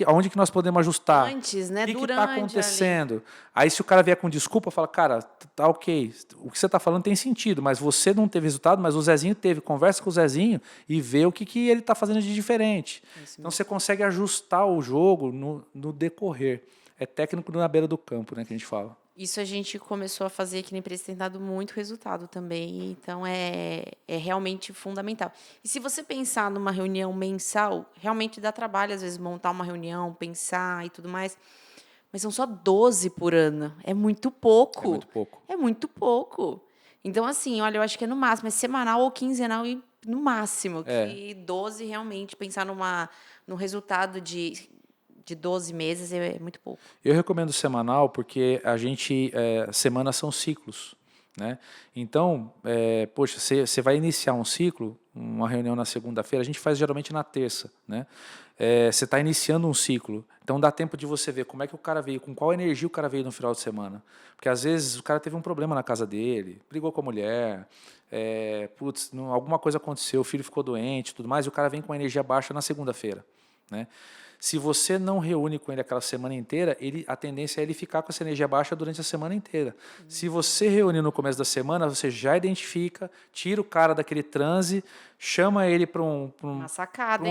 Aonde que nós podemos ajustar? Antes, né? O que está acontecendo? Ali. Aí se o cara vier com desculpa, fala, cara, tá ok, o que você está falando tem sentido, mas você não teve resultado, mas o Zezinho teve. Conversa com o Zezinho e vê o que ele está fazendo de diferente. Então você consegue ajustar o jogo no decorrer. É técnico na beira do campo, né, que a gente fala. Isso a gente começou a fazer aqui na empresa, tem dado muito resultado também, então é realmente fundamental. E se você pensar numa reunião mensal, realmente dá trabalho, às vezes, montar uma reunião, pensar e tudo mais, mas são só 12 por ano, é muito pouco. É muito pouco. É muito pouco. Então, assim, olha, eu acho que é no máximo, é semanal ou quinzenal e no máximo, que 12 realmente, pensar no resultado de 12 meses é muito pouco. Eu recomendo semanal porque a gente, semanas são ciclos. Né? Então, poxa, você vai iniciar um ciclo, uma reunião na segunda-feira, a gente faz geralmente na terça. Né? Você está iniciando um ciclo, então dá tempo de você ver como é que o cara veio, com qual energia o cara veio no final de semana. Porque às vezes o cara teve um problema na casa dele, brigou com a mulher, alguma coisa aconteceu, o filho ficou doente, tudo mais, e o cara vem com a energia baixa na segunda-feira. Né? Se você não reúne com ele aquela semana inteira, a tendência é ele ficar com essa energia baixa durante a semana inteira. Se você reúne no começo da semana, você já identifica, tira o cara daquele transe, chama ele para um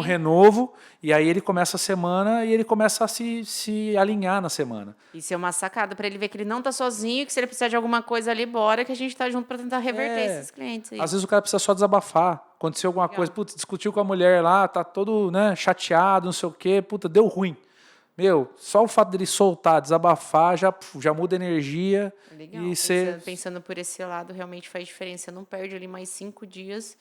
renovo, e aí ele começa a semana e ele começa a se alinhar na semana. Isso é uma sacada para ele ver que ele não está sozinho, que se ele precisar de alguma coisa ali, bora que a gente está junto para tentar reverter esses clientes aí. Às vezes o cara precisa só desabafar. Aconteceu alguma coisa, discutiu com a mulher lá, tá todo, né, chateado, não sei o quê, deu ruim. Só o fato dele soltar, desabafar, já muda a energia. Legal. E pensando por esse lado, realmente faz diferença. Não perde ali mais 5 dias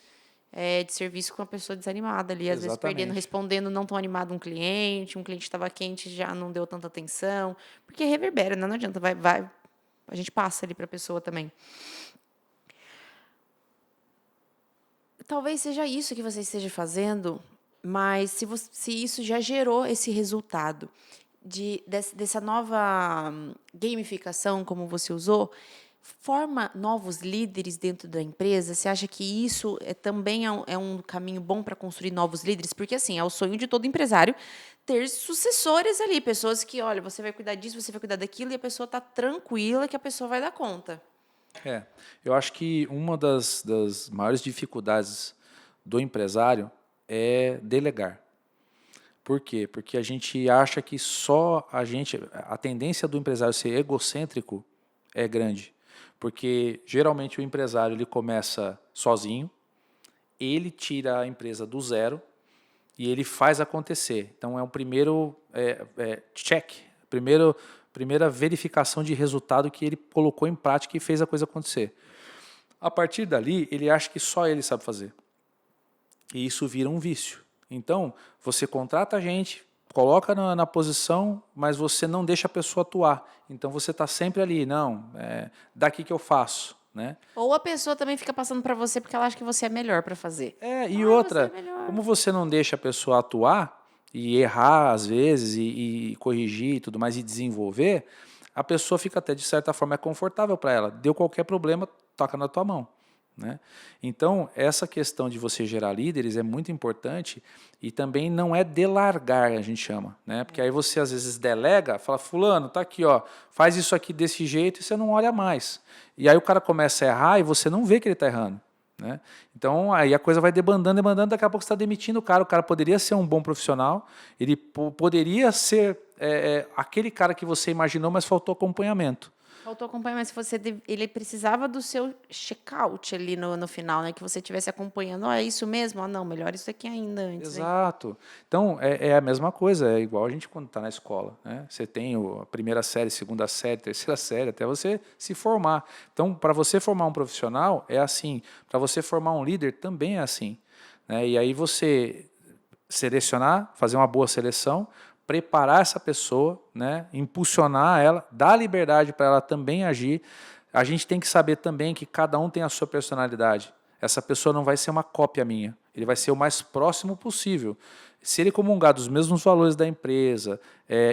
de serviço com uma pessoa desanimada ali. Às vezes perdendo, respondendo não tão animado um cliente estava quente, já não deu tanta atenção. Porque reverbera, né? Não adianta, a gente passa ali para a pessoa também. Talvez seja isso que você esteja fazendo, mas se isso já gerou esse resultado dessa nova gamificação, como você usou, forma novos líderes dentro da empresa? Você acha que isso também é um caminho bom para construir novos líderes? Porque, assim, é o sonho de todo empresário ter sucessores ali, pessoas que, olha, você vai cuidar disso, você vai cuidar daquilo, e a pessoa está tranquila que a pessoa vai dar conta. Eu acho que uma das maiores dificuldades do empresário é delegar. Por quê? Porque a gente acha que a tendência do empresário ser egocêntrico é grande. Porque, geralmente, o empresário ele começa sozinho, ele tira a empresa do zero e ele faz acontecer. Então, é o primeiro check, primeira verificação de resultado que ele colocou em prática e fez a coisa acontecer. A partir dali, ele acha que só ele sabe fazer. E isso vira um vício. Então, você contrata a gente, coloca na posição, mas você não deixa a pessoa atuar. Então, você está sempre ali, não, daqui que eu faço. Né? Ou a pessoa também fica passando para você porque ela acha que você é melhor para fazer. E outra, como você não deixa a pessoa atuar e errar às vezes e corrigir e tudo mais e desenvolver, a pessoa fica até de certa forma confortável para ela. Deu qualquer problema, toca na tua mão. Né? Então, essa questão de você gerar líderes é muito importante e também não é delargar, a gente chama. Né? Porque aí você às vezes delega, fala, fulano, tá aqui, ó, faz isso aqui desse jeito e você não olha mais. E aí o cara começa a errar e você não vê que ele está errando. Né? Então, aí a coisa vai debandando, daqui a pouco você está demitindo o cara poderia ser um bom profissional, ele poderia ser aquele cara que você imaginou, mas faltou acompanhamento. Faltou acompanhamento, ele precisava do seu check-out ali no final, né? Que você estivesse acompanhando, é isso mesmo? Não, melhor isso aqui ainda antes. Exato. Hein? Então, é a mesma coisa, é igual a gente quando está na escola. Né? Você tem a primeira série, segunda série, terceira série, até você se formar. Então, para você formar um profissional, é assim. Para você formar um líder, também é assim. Né? E aí você selecionar, fazer uma boa seleção, preparar essa pessoa, né, impulsionar ela, dar liberdade para ela também agir. A gente tem que saber também que cada um tem a sua personalidade. Essa pessoa não vai ser uma cópia minha, ele vai ser o mais próximo possível. Se ele comungar dos mesmos valores da empresa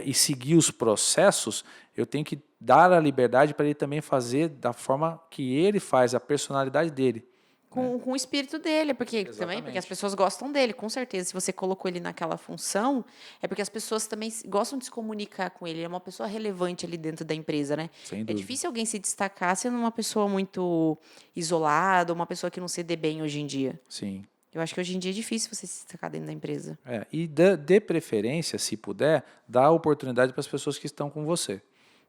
e seguir os processos, eu tenho que dar a liberdade para ele também fazer da forma que ele faz, a personalidade dele. Com o espírito dele, porque as pessoas gostam dele, com certeza. Se você colocou ele naquela função, é porque as pessoas também gostam de se comunicar com ele. Ele é uma pessoa relevante ali dentro da empresa, né? Sem dúvida. É difícil alguém se destacar sendo uma pessoa muito isolada, uma pessoa que não se dê bem hoje em dia. Sim. Eu acho que hoje em dia é difícil você se destacar dentro da empresa. E de preferência, se puder, dá oportunidade para as pessoas que estão com você.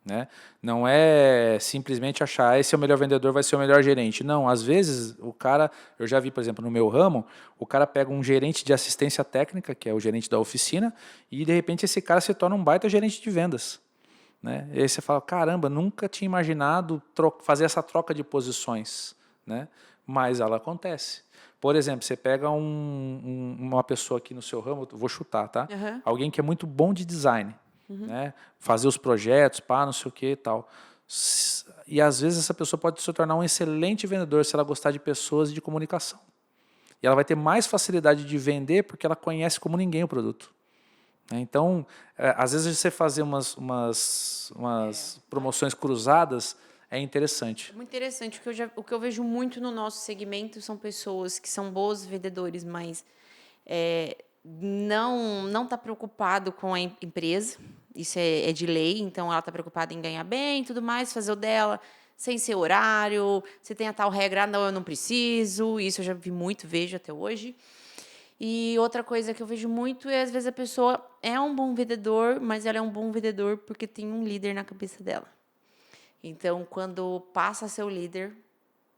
Né? Não é simplesmente achar esse é o melhor vendedor, vai ser o melhor gerente. Não, às vezes o cara, eu já vi, por exemplo, no meu ramo, o cara pega um gerente de assistência técnica, que é o gerente da oficina, e de repente esse cara se torna um baita gerente de vendas. Né? E aí você fala, caramba, nunca tinha imaginado fazer essa troca de posições. Né? Mas ela acontece. Por exemplo, você pega uma pessoa aqui no seu ramo, vou chutar, tá? Uhum. Alguém que é muito bom de design. Né? Fazer os projetos, não sei o que e tal. E às vezes essa pessoa pode se tornar um excelente vendedor se ela gostar de pessoas e de comunicação. E ela vai ter mais facilidade de vender porque ela conhece como ninguém o produto. Então, às vezes você fazer umas promoções cruzadas é interessante. É muito interessante. O que eu vejo muito no nosso segmento são pessoas que são bons vendedores, mas não está preocupado com a empresa, isso é de lei, então ela está preocupada em ganhar bem e tudo mais, fazer o dela sem ser horário, você tem a tal regra, não, eu não preciso, isso eu já vi muito, vejo até hoje. E outra coisa que eu vejo muito é, às vezes, a pessoa é um bom vendedor, mas ela é um bom vendedor porque tem um líder na cabeça dela. Então, quando passa a ser o líder,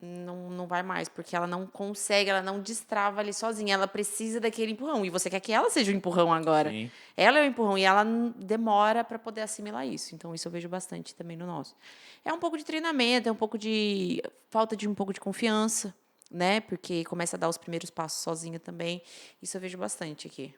não vai mais, porque ela não consegue, ela não destrava ali sozinha, ela precisa daquele empurrão, e você quer que ela seja o empurrão agora. Sim. Ela é o empurrão, e ela demora para poder assimilar isso, então isso eu vejo bastante também no nosso. É um pouco de treinamento, é um pouco de falta de um pouco de confiança, né, porque começa a dar os primeiros passos sozinha também, isso eu vejo bastante aqui.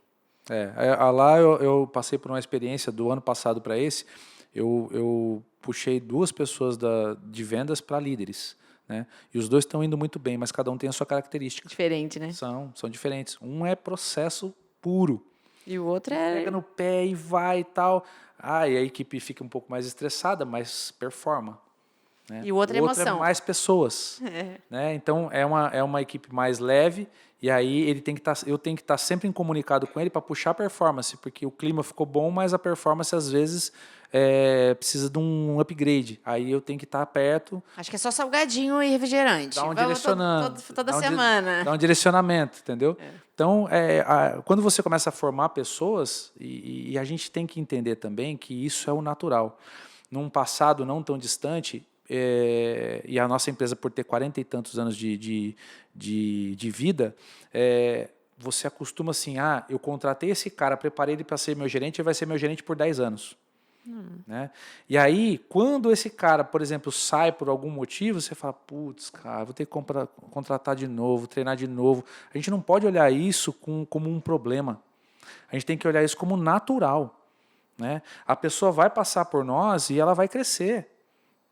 Lá eu passei por uma experiência do ano passado para esse, eu puxei 2 pessoas de vendas para líderes. Né? E os 2 estão indo muito bem, mas cada um tem a sua característica. Diferente, né? São diferentes. Um é processo puro. E o outro é... Pega no pé e vai e tal. E a equipe fica um pouco mais estressada, mas performa. Né? E o outro é emoção. É mais pessoas. Né? Então, é uma equipe mais leve, e aí eu tenho que estar sempre em comunicado com ele para puxar a performance, porque o clima ficou bom, mas a performance, às vezes, precisa de um upgrade. Aí eu tenho que estar perto. Acho que é só salgadinho e refrigerante. Dá um direcionando. Toda semana. Dá um direcionamento, entendeu? Então, quando você começa a formar pessoas, e a gente tem que entender também que isso é o natural. Num passado não tão distante, e a nossa empresa, por ter 40 e tantos anos de vida, você acostuma assim, eu contratei esse cara, preparei ele para ser meu gerente, ele vai ser meu gerente por 10 anos. Né? E aí, quando esse cara, por exemplo, sai por algum motivo, você fala, putz, cara, vou ter que contratar de novo, treinar de novo. A gente não pode olhar isso como um problema. A gente tem que olhar isso como natural. Né? A pessoa vai passar por nós e ela vai crescer.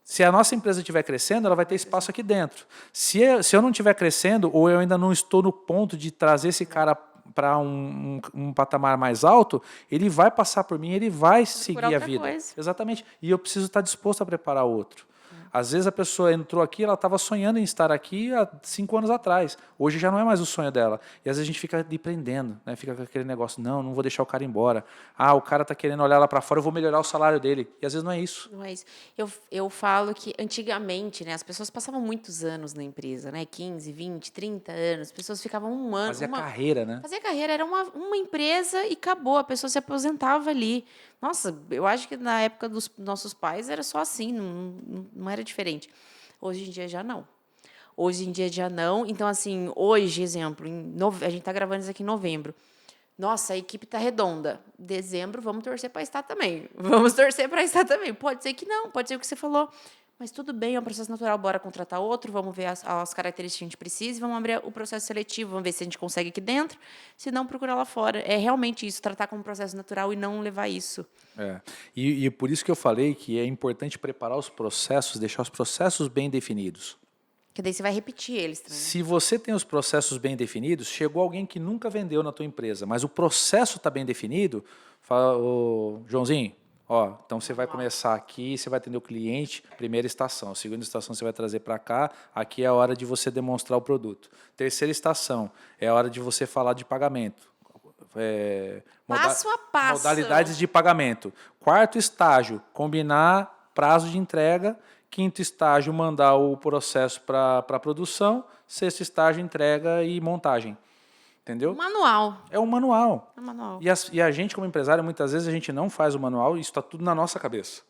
Se a nossa empresa estiver crescendo, ela vai ter espaço aqui dentro. Se eu não estiver crescendo, ou eu ainda não estou no ponto de trazer esse cara para um patamar mais alto, ele vai passar por mim, ele vai seguir a vida. Coisa. Exatamente. E eu preciso estar disposto a preparar outro. Às vezes a pessoa entrou aqui, ela estava sonhando em estar aqui há 5 anos atrás. Hoje já não é mais o sonho dela. E às vezes a gente fica dependendo, né? Fica com aquele negócio, não vou deixar o cara embora. O cara está querendo olhar lá para fora, eu vou melhorar o salário dele. E às vezes não é isso. Não é isso. Eu falo que antigamente, né, as pessoas passavam muitos anos na empresa, né? 15, 20, 30 anos. As pessoas ficavam um ano. Fazia carreira, né? Fazia carreira, era uma empresa e acabou. A pessoa se aposentava ali. Nossa, eu acho que na época dos nossos pais era só assim, não era diferente. Hoje em dia já não. Hoje em dia já não. Então, assim, hoje, exemplo, a gente está gravando isso aqui em novembro. Nossa, a equipe está redonda. Dezembro, vamos torcer para estar também. Vamos torcer para estar também. Pode ser que não, pode ser o que você falou. Mas tudo bem, é um processo natural, bora contratar outro, vamos ver as características que a gente precisa e vamos abrir o processo seletivo, vamos ver se a gente consegue aqui dentro, se não, procurar lá fora. É realmente isso, tratar como um processo natural e não levar isso. E por isso que eu falei que é importante preparar os processos, deixar os processos bem definidos. Que daí você vai repetir eles também. Se você tem os processos bem definidos, chegou alguém que nunca vendeu na tua empresa, mas o processo está bem definido, fala, Joãozinho, então você vai começar aqui, você vai atender o cliente, primeira estação, segunda estação você vai trazer para cá, aqui é a hora de você demonstrar o produto. Terceira estação, é a hora de você falar de pagamento. Passo a passo. Modalidades de pagamento. Quarto estágio, combinar prazo de entrega. Quinto estágio, mandar o processo para a produção. Sexto estágio, entrega e montagem. Entendeu? Manual. É um manual. É um manual. E a gente, como empresário, muitas vezes a gente não faz o manual e isso está tudo na nossa cabeça.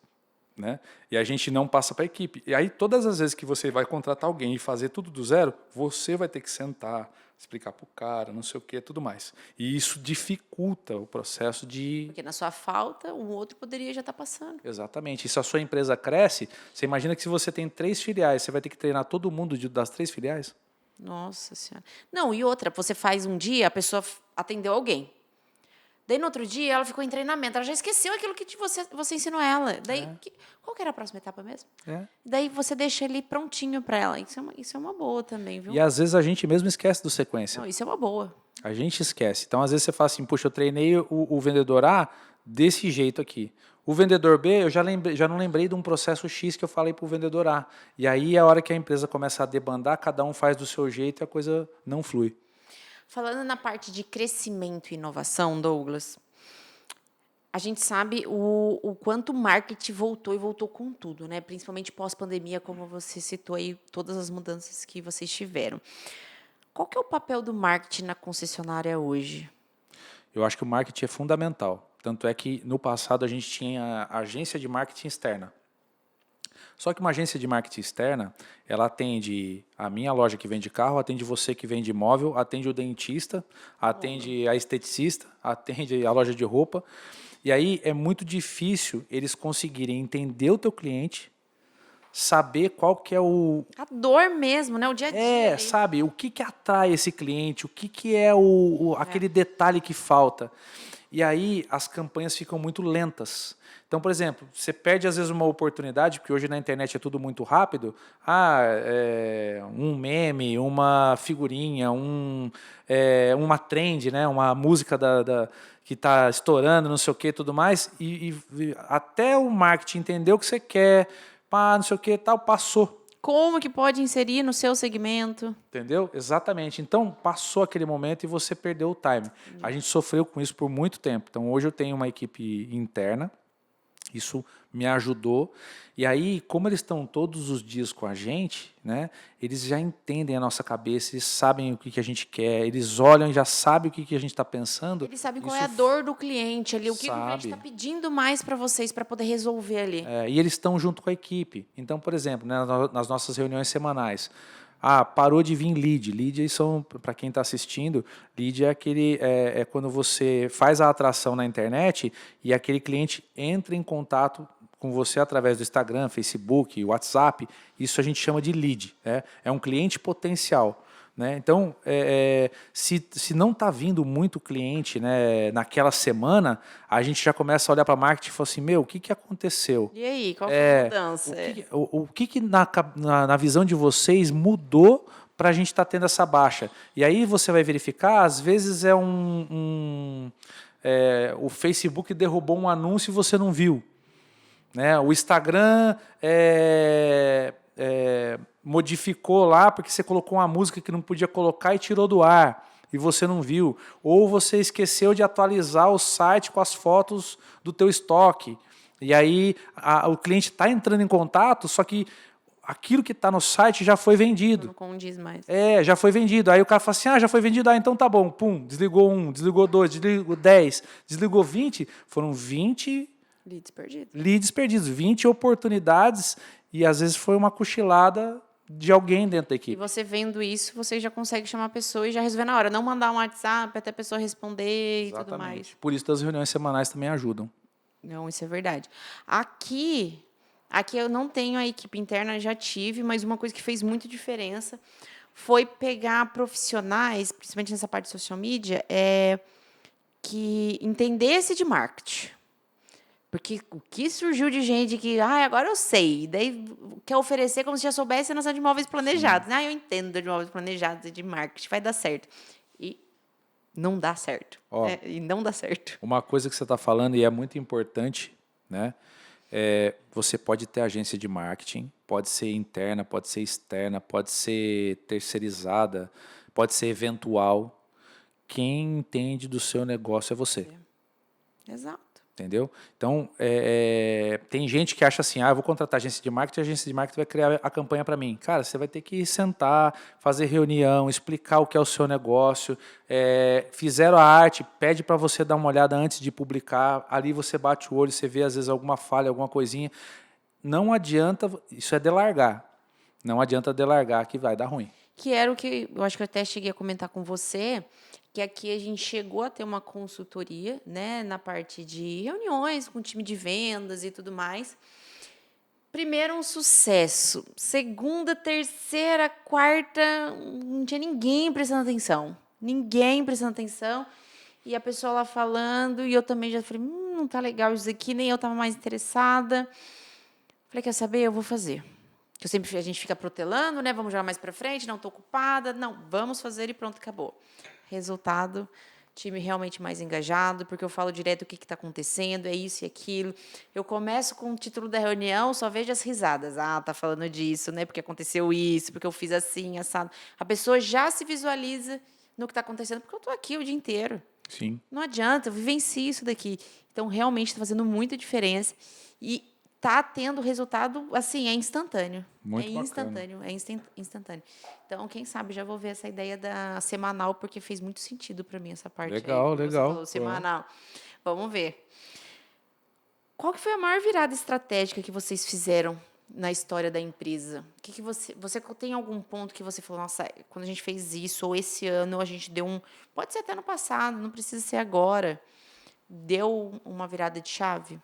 Né? E a gente não passa para a equipe. E aí, todas as vezes que você vai contratar alguém e fazer tudo do zero, você vai ter que sentar, explicar para o cara, não sei o que, tudo mais. E isso dificulta o processo de... Porque na sua falta, um outro poderia já estar passando. Exatamente. E se a sua empresa cresce, você imagina que se você tem 3 filiais, você vai ter que treinar todo mundo das 3 filiais? Nossa Senhora. Não, e outra, você faz um dia, a pessoa atendeu alguém. Daí, no outro dia, ela ficou em treinamento. Ela já esqueceu aquilo que você ensinou ela. Daí, qual que era a próxima etapa mesmo? Daí, você deixa ele prontinho para ela. Isso é uma boa também, viu? E, às vezes, a gente mesmo esquece do sequência. Não, isso é uma boa. A gente esquece. Então, às vezes, você fala assim, puxa, eu treinei o vendedor A desse jeito aqui. O vendedor B, eu já não lembrei de um processo X que eu falei para o vendedor A. E aí, é a hora que a empresa começa a debandar, cada um faz do seu jeito e a coisa não flui. Falando na parte de crescimento e inovação, Douglas, a gente sabe o quanto o marketing voltou e voltou com tudo, né? Principalmente pós-pandemia, como você citou aí, todas as mudanças que vocês tiveram. Qual que é o papel do marketing na concessionária hoje? Eu acho que o marketing é fundamental. Tanto é que, no passado, a gente tinha a agência de marketing externa. Só que uma agência de marketing externa, ela atende a minha loja que vende carro, atende você que vende imóvel, atende o dentista, atende a esteticista, atende a loja de roupa. E aí é muito difícil eles conseguirem entender o teu cliente, saber qual que é a dor mesmo, né? O dia a dia. Sabe? O que atrai esse cliente, o que é aquele detalhe que falta. E aí as campanhas ficam muito lentas. Então, por exemplo, você perde às vezes uma oportunidade, porque hoje na internet é tudo muito rápido. Um meme, uma figurinha, uma trend, né? Uma música que está estourando, não sei o que e tudo mais. E até o marketing entender o que você quer, não sei o que tal, passou. Como que pode inserir no seu segmento? Entendeu? Exatamente. Então, passou aquele momento e você perdeu o time. A gente sofreu com isso por muito tempo. Então, hoje eu tenho uma equipe interna Isso me ajudou. E aí, como eles estão todos os dias com a gente, né, eles já entendem a nossa cabeça, eles sabem o que a gente quer, eles olham e já sabem o que a gente está pensando. Eles sabem qual é Isso a dor do cliente ali, o que o cliente sabe. está pedindo mais para vocês para poder resolver ali. E eles estão junto com a equipe. Então, por exemplo, né, nas nossas reuniões semanais, parou de vir lead. Lead são, para quem está assistindo, lead é é quando você faz a atração na internet e aquele cliente entra em contato com você através do Instagram, Facebook, WhatsApp. Isso a gente chama de lead. Né? É um cliente potencial. Né? Então, se não está vindo muito cliente, né, naquela semana, a gente já começa a olhar para a marketing e fala assim, o que aconteceu? E aí, qual foi a mudança? O que na visão de vocês mudou para a gente estar tendo essa baixa? E aí você vai verificar, às vezes o Facebook derrubou um anúncio e você não viu. Né? O Instagram modificou lá porque você colocou uma música que não podia colocar e tirou do ar e você não viu. Ou você esqueceu de atualizar o site com as fotos do teu estoque. E aí o cliente está entrando em contato, só que aquilo que está no site já foi vendido. Não condiz mais. Já foi vendido. Aí o cara fala assim, já foi vendido, então tá bom. Pum, desligou 1, desligou 2, desligou 10, desligou 20. Foram 20 leads perdidos, 20 oportunidades e às vezes foi uma cochilada de alguém dentro da equipe. E você vendo isso, você já consegue chamar a pessoa e já resolver na hora. Não mandar um WhatsApp até a pessoa responder e tudo mais. Por isso as reuniões semanais também ajudam. Não, isso é verdade. Aqui eu não tenho a equipe interna, já tive, mas uma coisa que fez muita diferença foi pegar profissionais, principalmente nessa parte de social media, que entendesse de marketing. Porque o que surgiu de gente que, agora eu sei, daí quer oferecer como se já soubesse a noção de imóveis planejados. Sim. Eu entendo de imóveis planejados e de marketing, vai dar certo. E não dá certo. E não dá certo. Uma coisa que você está falando e é muito importante, né? Você pode ter agência de marketing, pode ser interna, pode ser externa, pode ser terceirizada, pode ser eventual. Quem entende do seu negócio é você. Exato. Entendeu? Então, tem gente que acha assim, eu vou contratar agência de marketing, a agência de marketing vai criar a campanha para mim. Cara, você vai ter que sentar, fazer reunião, explicar o que é o seu negócio. Fizeram a arte, pede para você dar uma olhada antes de publicar. Ali você bate o olho, você vê às vezes alguma falha, alguma coisinha. Não adianta, isso é delargar. Não adianta delargar que vai dar ruim. Que era o que eu acho que eu até cheguei a comentar com você, que aqui a gente chegou a ter uma consultoria, né, na parte de reuniões com time de vendas e tudo mais. Primeiro, um sucesso. Segunda, terceira, quarta, não tinha ninguém prestando atenção. Ninguém prestando atenção. E a pessoa lá falando, e eu também já falei, não tá legal isso aqui, nem eu estava mais interessada. Falei, quer saber? Eu vou fazer. A gente fica protelando, né? Vamos jogar mais para frente, não estou ocupada. Não, vamos fazer e pronto, acabou. Resultado, time realmente mais engajado, porque eu falo direto o que está acontecendo, é isso e aquilo. Eu começo com o título da reunião, só vejo as risadas. Tá falando disso, né? Porque aconteceu isso, porque eu fiz assim, assado. A pessoa já se visualiza no que está acontecendo, porque eu estou aqui o dia inteiro. Sim. Não adianta, eu vivencio isso daqui. Então, realmente está fazendo muita diferença. E tá tendo resultado, assim, é instantâneo. Muito instantâneo, instantâneo. Então, quem sabe, já vou ver essa ideia da semanal, porque fez muito sentido para mim essa parte legal, aí. Legal, falou, semanal. Vamos ver. Qual que foi a maior virada estratégica que vocês fizeram na história da empresa? Que você tem algum ponto que você falou, nossa, quando a gente fez isso, ou esse ano a gente deu pode ser até no passado, não precisa ser agora, deu uma virada de chave?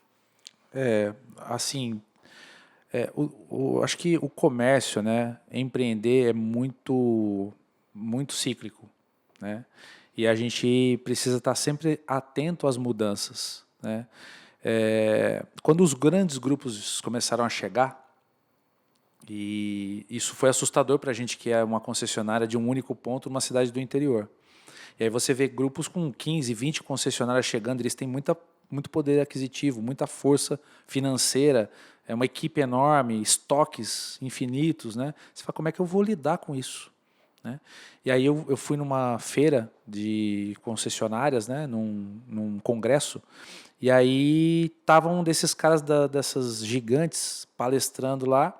Assim, acho que o comércio, né, empreender é muito, muito cíclico, né? E a gente precisa estar sempre atento às mudanças, né? Quando os grandes grupos começaram a chegar, e isso foi assustador para a gente que é uma concessionária de um único ponto numa cidade do interior. E aí você vê grupos com 15, 20 concessionárias chegando, eles têm muito poder aquisitivo, muita força financeira, uma equipe enorme, estoques infinitos, né? Você fala, como é que eu vou lidar com isso? né? E aí eu fui numa feira de concessionárias, né? Num congresso, e aí tava um desses caras dessas gigantes palestrando lá,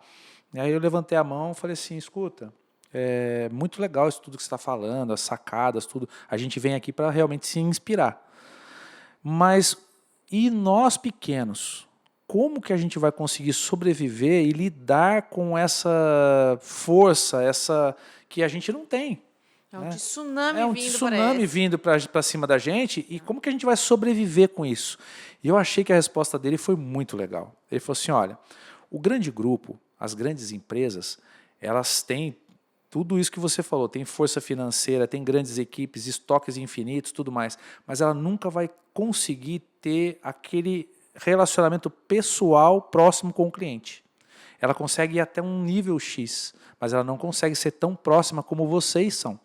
e aí eu levantei a mão e falei assim, escuta, é muito legal isso tudo que você está falando, as sacadas, tudo. A gente vem aqui para realmente se inspirar. Mas e nós pequenos? Como que a gente vai conseguir sobreviver e lidar com essa força, essa que a gente não tem? É um Né? tsunami É um vindo, tsunami parece. vindo para cima da gente e como que a gente vai sobreviver com isso? E eu achei que a resposta dele foi muito legal. Ele falou assim, olha, o grande grupo, as grandes empresas, elas têm tudo isso que você falou, tem força financeira, tem grandes equipes, estoques infinitos, tudo mais, mas ela nunca vai conseguir ter aquele relacionamento pessoal próximo com o cliente. Ela consegue ir até um nível X, mas ela não consegue ser tão próxima como vocês são.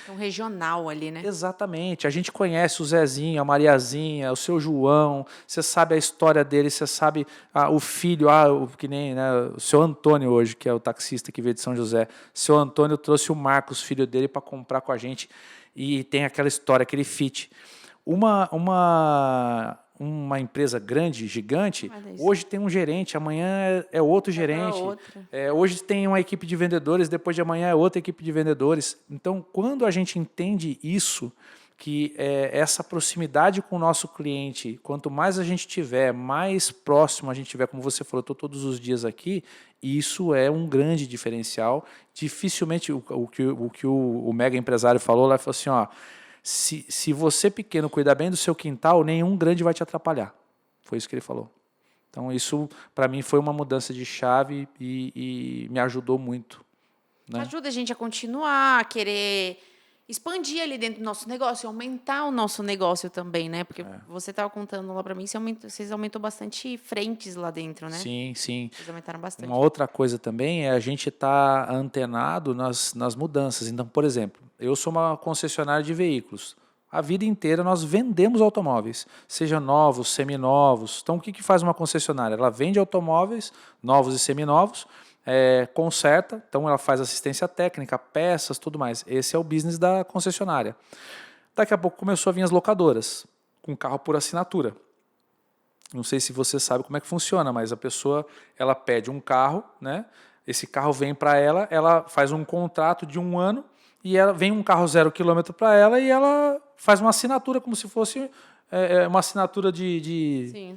É um regional ali, né? Exatamente. A gente conhece o Zezinho, a Mariazinha, o seu João, você sabe a história dele, você sabe o filho, que nem né, o seu Antônio hoje, que é o taxista que veio de São José. Seu Antônio trouxe o Marcos, filho dele, para comprar com a gente e tem aquela história, aquele fit. Uma empresa grande, gigante, hoje tem um gerente, amanhã é outro gerente. Hoje tem uma equipe de vendedores, depois de amanhã é outra equipe de vendedores. Então, quando a gente entende isso, que essa proximidade com o nosso cliente, quanto mais a gente tiver, mais próximo a gente tiver, como você falou, eu estou todos os dias aqui, isso é um grande diferencial. Dificilmente, o que o mega empresário falou lá, ele falou assim, ó, se você pequeno cuidar bem do seu quintal, nenhum grande vai te atrapalhar. Foi isso que ele falou. Então, isso, para mim, foi uma mudança de chave e me ajudou muito. Né? Ajuda a gente a continuar, a querer expandir ali dentro do nosso negócio, aumentar o nosso negócio também, né? Porque você estava contando lá para mim, vocês aumentou bastante frentes lá dentro, né? Sim, sim. Vocês aumentaram bastante. Uma outra coisa também é a gente estar antenado nas mudanças. Então, por exemplo, eu sou uma concessionária de veículos. A vida inteira nós vendemos automóveis, seja novos, seminovos. Então, o que faz uma concessionária? Ela vende automóveis, novos e seminovos, conserta, então ela faz assistência técnica, peças, tudo mais. Esse é o business da concessionária. Daqui a pouco começou a vir as locadoras, com carro por assinatura. Não sei se você sabe como é que funciona, mas a pessoa ela pede um carro, né? Esse carro vem para ela, ela faz um contrato de 1 ano e vem um carro 0 quilômetro para ela e ela faz uma assinatura como se fosse uma assinatura de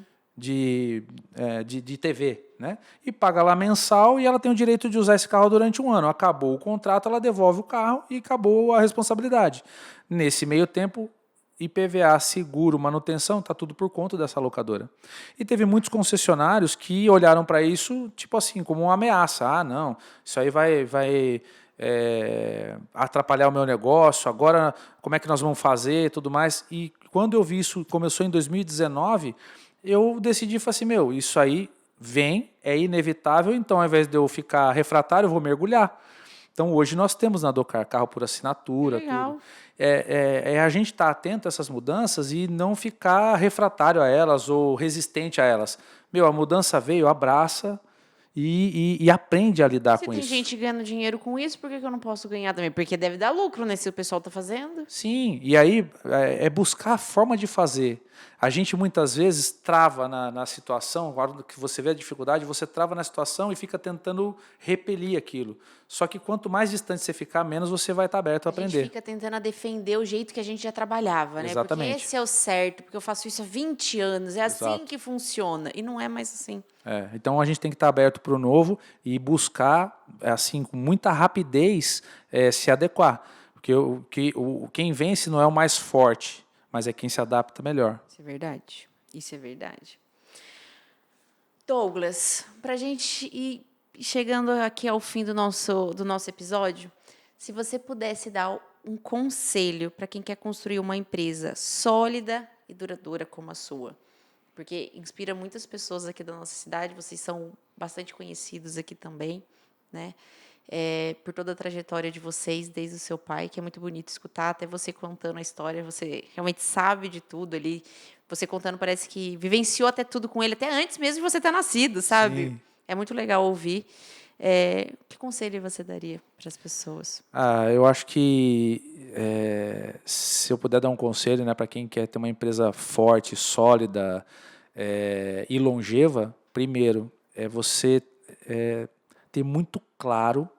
TV, né? E paga lá mensal e ela tem o direito de usar esse carro durante 1 ano. Acabou o contrato, ela devolve o carro e acabou a responsabilidade. Nesse meio tempo, IPVA, seguro, manutenção, está tudo por conta dessa locadora. E teve muitos concessionários que olharam para isso tipo assim, como uma ameaça. Ah, não, isso aí vai atrapalhar o meu negócio, agora como é que nós vamos fazer, tudo mais. E quando eu vi isso, começou em 2019, eu decidi, falei assim, isso aí vem, é inevitável, então ao invés de eu ficar refratário, eu vou mergulhar. Então, hoje nós temos na Docar carro por assinatura, tudo. A gente estar atento a essas mudanças e não ficar refratário a elas ou resistente a elas. A mudança veio, abraça e aprende a lidar com isso. Se tem gente ganhando dinheiro com isso, por que eu não posso ganhar também? Porque deve dar lucro, né? Se o pessoal está fazendo. Sim, e aí é buscar a forma de fazer. A gente muitas vezes trava na situação, agora que você vê a dificuldade, você trava na situação e fica tentando repelir aquilo. Só que quanto mais distante você ficar, menos você vai estar aberto a aprender. A gente fica tentando defender o jeito que a gente já trabalhava, né? Exatamente. Porque esse é o certo, porque eu faço isso há 20 anos, é Exato. assim que funciona. E não é mais assim. Então a gente tem que estar aberto para o novo e buscar, assim, com muita rapidez, se adequar. Porque quem vence não é o mais forte, mas é quem se adapta melhor. Isso é verdade. Isso é verdade. Douglas, para a gente ir chegando aqui ao fim do nosso episódio, se você pudesse dar um conselho para quem quer construir uma empresa sólida e duradoura como a sua, porque inspira muitas pessoas aqui da nossa cidade, vocês são bastante conhecidos aqui também, né? Por toda a trajetória de vocês, desde o seu pai, que é muito bonito escutar, até você contando a história, você realmente sabe de tudo ali. Você contando parece que vivenciou até tudo com ele, até antes mesmo de você ter nascido, sabe? Sim. É muito legal ouvir. Que conselho você daria para as pessoas? Eu acho que se eu puder dar um conselho, né, para quem quer ter uma empresa forte, sólida e longeva, primeiro é você ter muito claro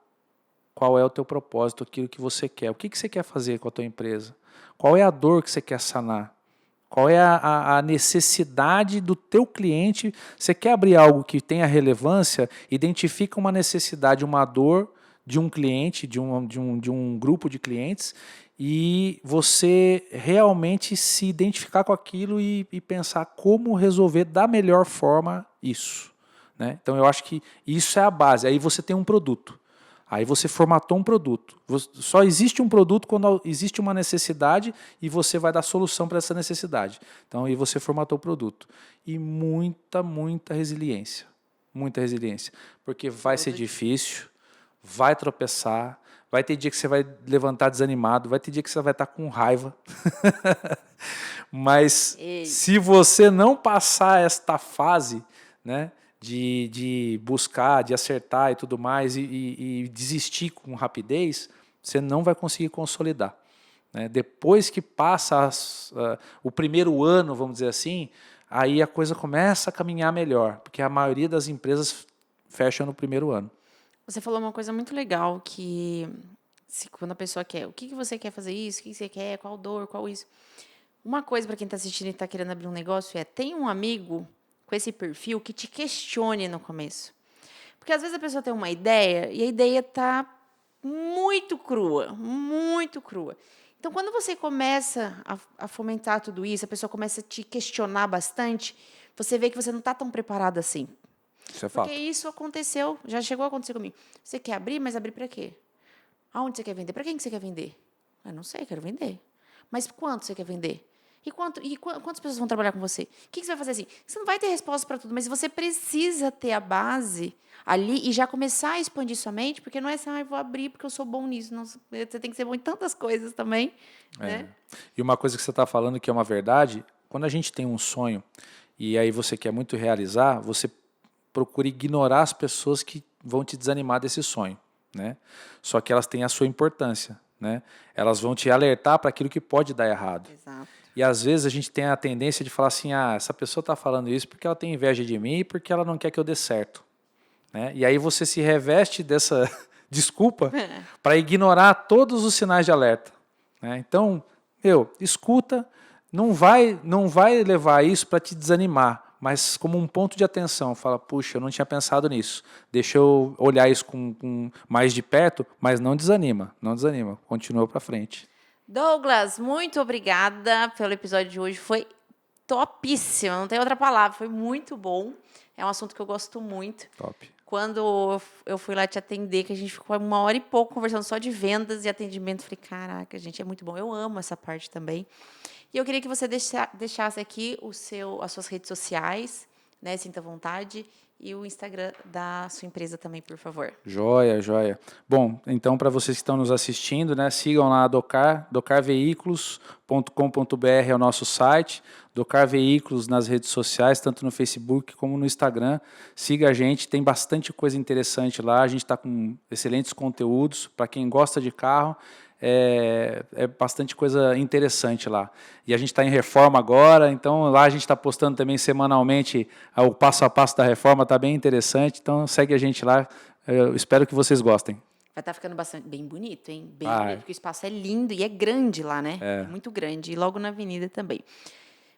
qual é o teu propósito, aquilo que você quer. O que você quer fazer com a tua empresa? Qual é a dor que você quer sanar? Qual é a necessidade do teu cliente? Você quer abrir algo que tenha relevância? Identifica uma necessidade, uma dor de um cliente, de um grupo de clientes, e você realmente se identificar com aquilo e pensar como resolver da melhor forma isso. Né? Então, eu acho que isso é a base. Aí você tem um produto. Aí você formatou um produto. Só existe um produto quando existe uma necessidade e você vai dar solução para essa necessidade. Então, aí você formatou o produto. E muita resiliência. Muita resiliência. Porque vai ser difícil, vai tropeçar, vai ter dia que você vai levantar desanimado, vai ter dia que você vai estar com raiva. Mas se você não passar esta fase, né, de buscar, de acertar e tudo mais, e desistir com rapidez, você não vai conseguir consolidar. Né? Depois que passa o primeiro ano, vamos dizer assim, aí a coisa começa a caminhar melhor, porque a maioria das empresas fecha no primeiro ano. Você falou uma coisa muito legal, quando a pessoa quer, o que você quer fazer isso, o que você quer, qual dor, qual isso. Uma coisa para quem está assistindo e está querendo abrir um negócio tem um amigo com esse perfil que te questione no começo. Porque às vezes a pessoa tem uma ideia e a ideia está muito crua, muito crua. Então, quando você começa a fomentar tudo isso, a pessoa começa a te questionar bastante, você vê que você não está tão preparado assim. Isso é Porque fato. isso aconteceu, já chegou a acontecer comigo. Você quer abrir, mas abrir para quê? Aonde você quer vender? Para quem que você quer vender? Eu não sei, quero vender. Mas quanto você quer vender? E quantas pessoas vão trabalhar com você? O que você vai fazer assim? Você não vai ter resposta para tudo, mas você precisa ter a base ali e já começar a expandir sua mente, porque não é assim, vou abrir porque eu sou bom nisso. Não, você tem que ser bom em tantas coisas também. Né? E uma coisa que você está falando que é uma verdade, quando a gente tem um sonho e aí você quer muito realizar, você procura ignorar as pessoas que vão te desanimar desse sonho. Né? Só que elas têm a sua importância. Né? Elas vão te alertar para aquilo que pode dar errado. Exato. E às vezes a gente tem a tendência de falar assim, essa pessoa está falando isso porque ela tem inveja de mim e porque ela não quer que eu dê certo. Né? E aí você se reveste dessa desculpa para ignorar todos os sinais de alerta. Né? Então, escuta, não vai levar isso para te desanimar, mas como um ponto de atenção. Fala, puxa, eu não tinha pensado nisso. Deixa eu olhar isso com mais de perto, mas não desanima, continua para frente. Douglas, muito obrigada pelo episódio de hoje. Foi topíssimo, não tem outra palavra. Foi muito bom. É um assunto que eu gosto muito. Top. Quando eu fui lá te atender, que a gente ficou 1 hora e pouco conversando só de vendas e atendimento, falei, caraca, gente, é muito bom. Eu amo essa parte também. E eu queria que você deixasse aqui as suas redes sociais, né? Sinta vontade. E o Instagram da sua empresa também, por favor. Joia. Bom, então para vocês que estão nos assistindo, né, sigam lá a docarveículos.com.br é o nosso site, Docar Veículos nas redes sociais, tanto no Facebook como no Instagram. Siga a gente, tem bastante coisa interessante lá, a gente está com excelentes conteúdos para quem gosta de carro. É bastante coisa interessante lá. E a gente está em reforma agora, então lá a gente está postando também semanalmente o passo a passo da reforma, está bem interessante, então segue a gente lá, eu espero que vocês gostem. Vai estar ficando bem bonito, hein? Bem bonito, porque o espaço é lindo e é grande lá, né? É muito grande, e logo na avenida também.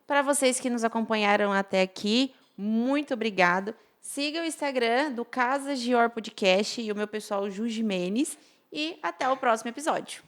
Para vocês que nos acompanharam até aqui, muito obrigado. Siga o Instagram do Casas de Or Podcast e o meu pessoal Ju Jimenez, e até o próximo episódio.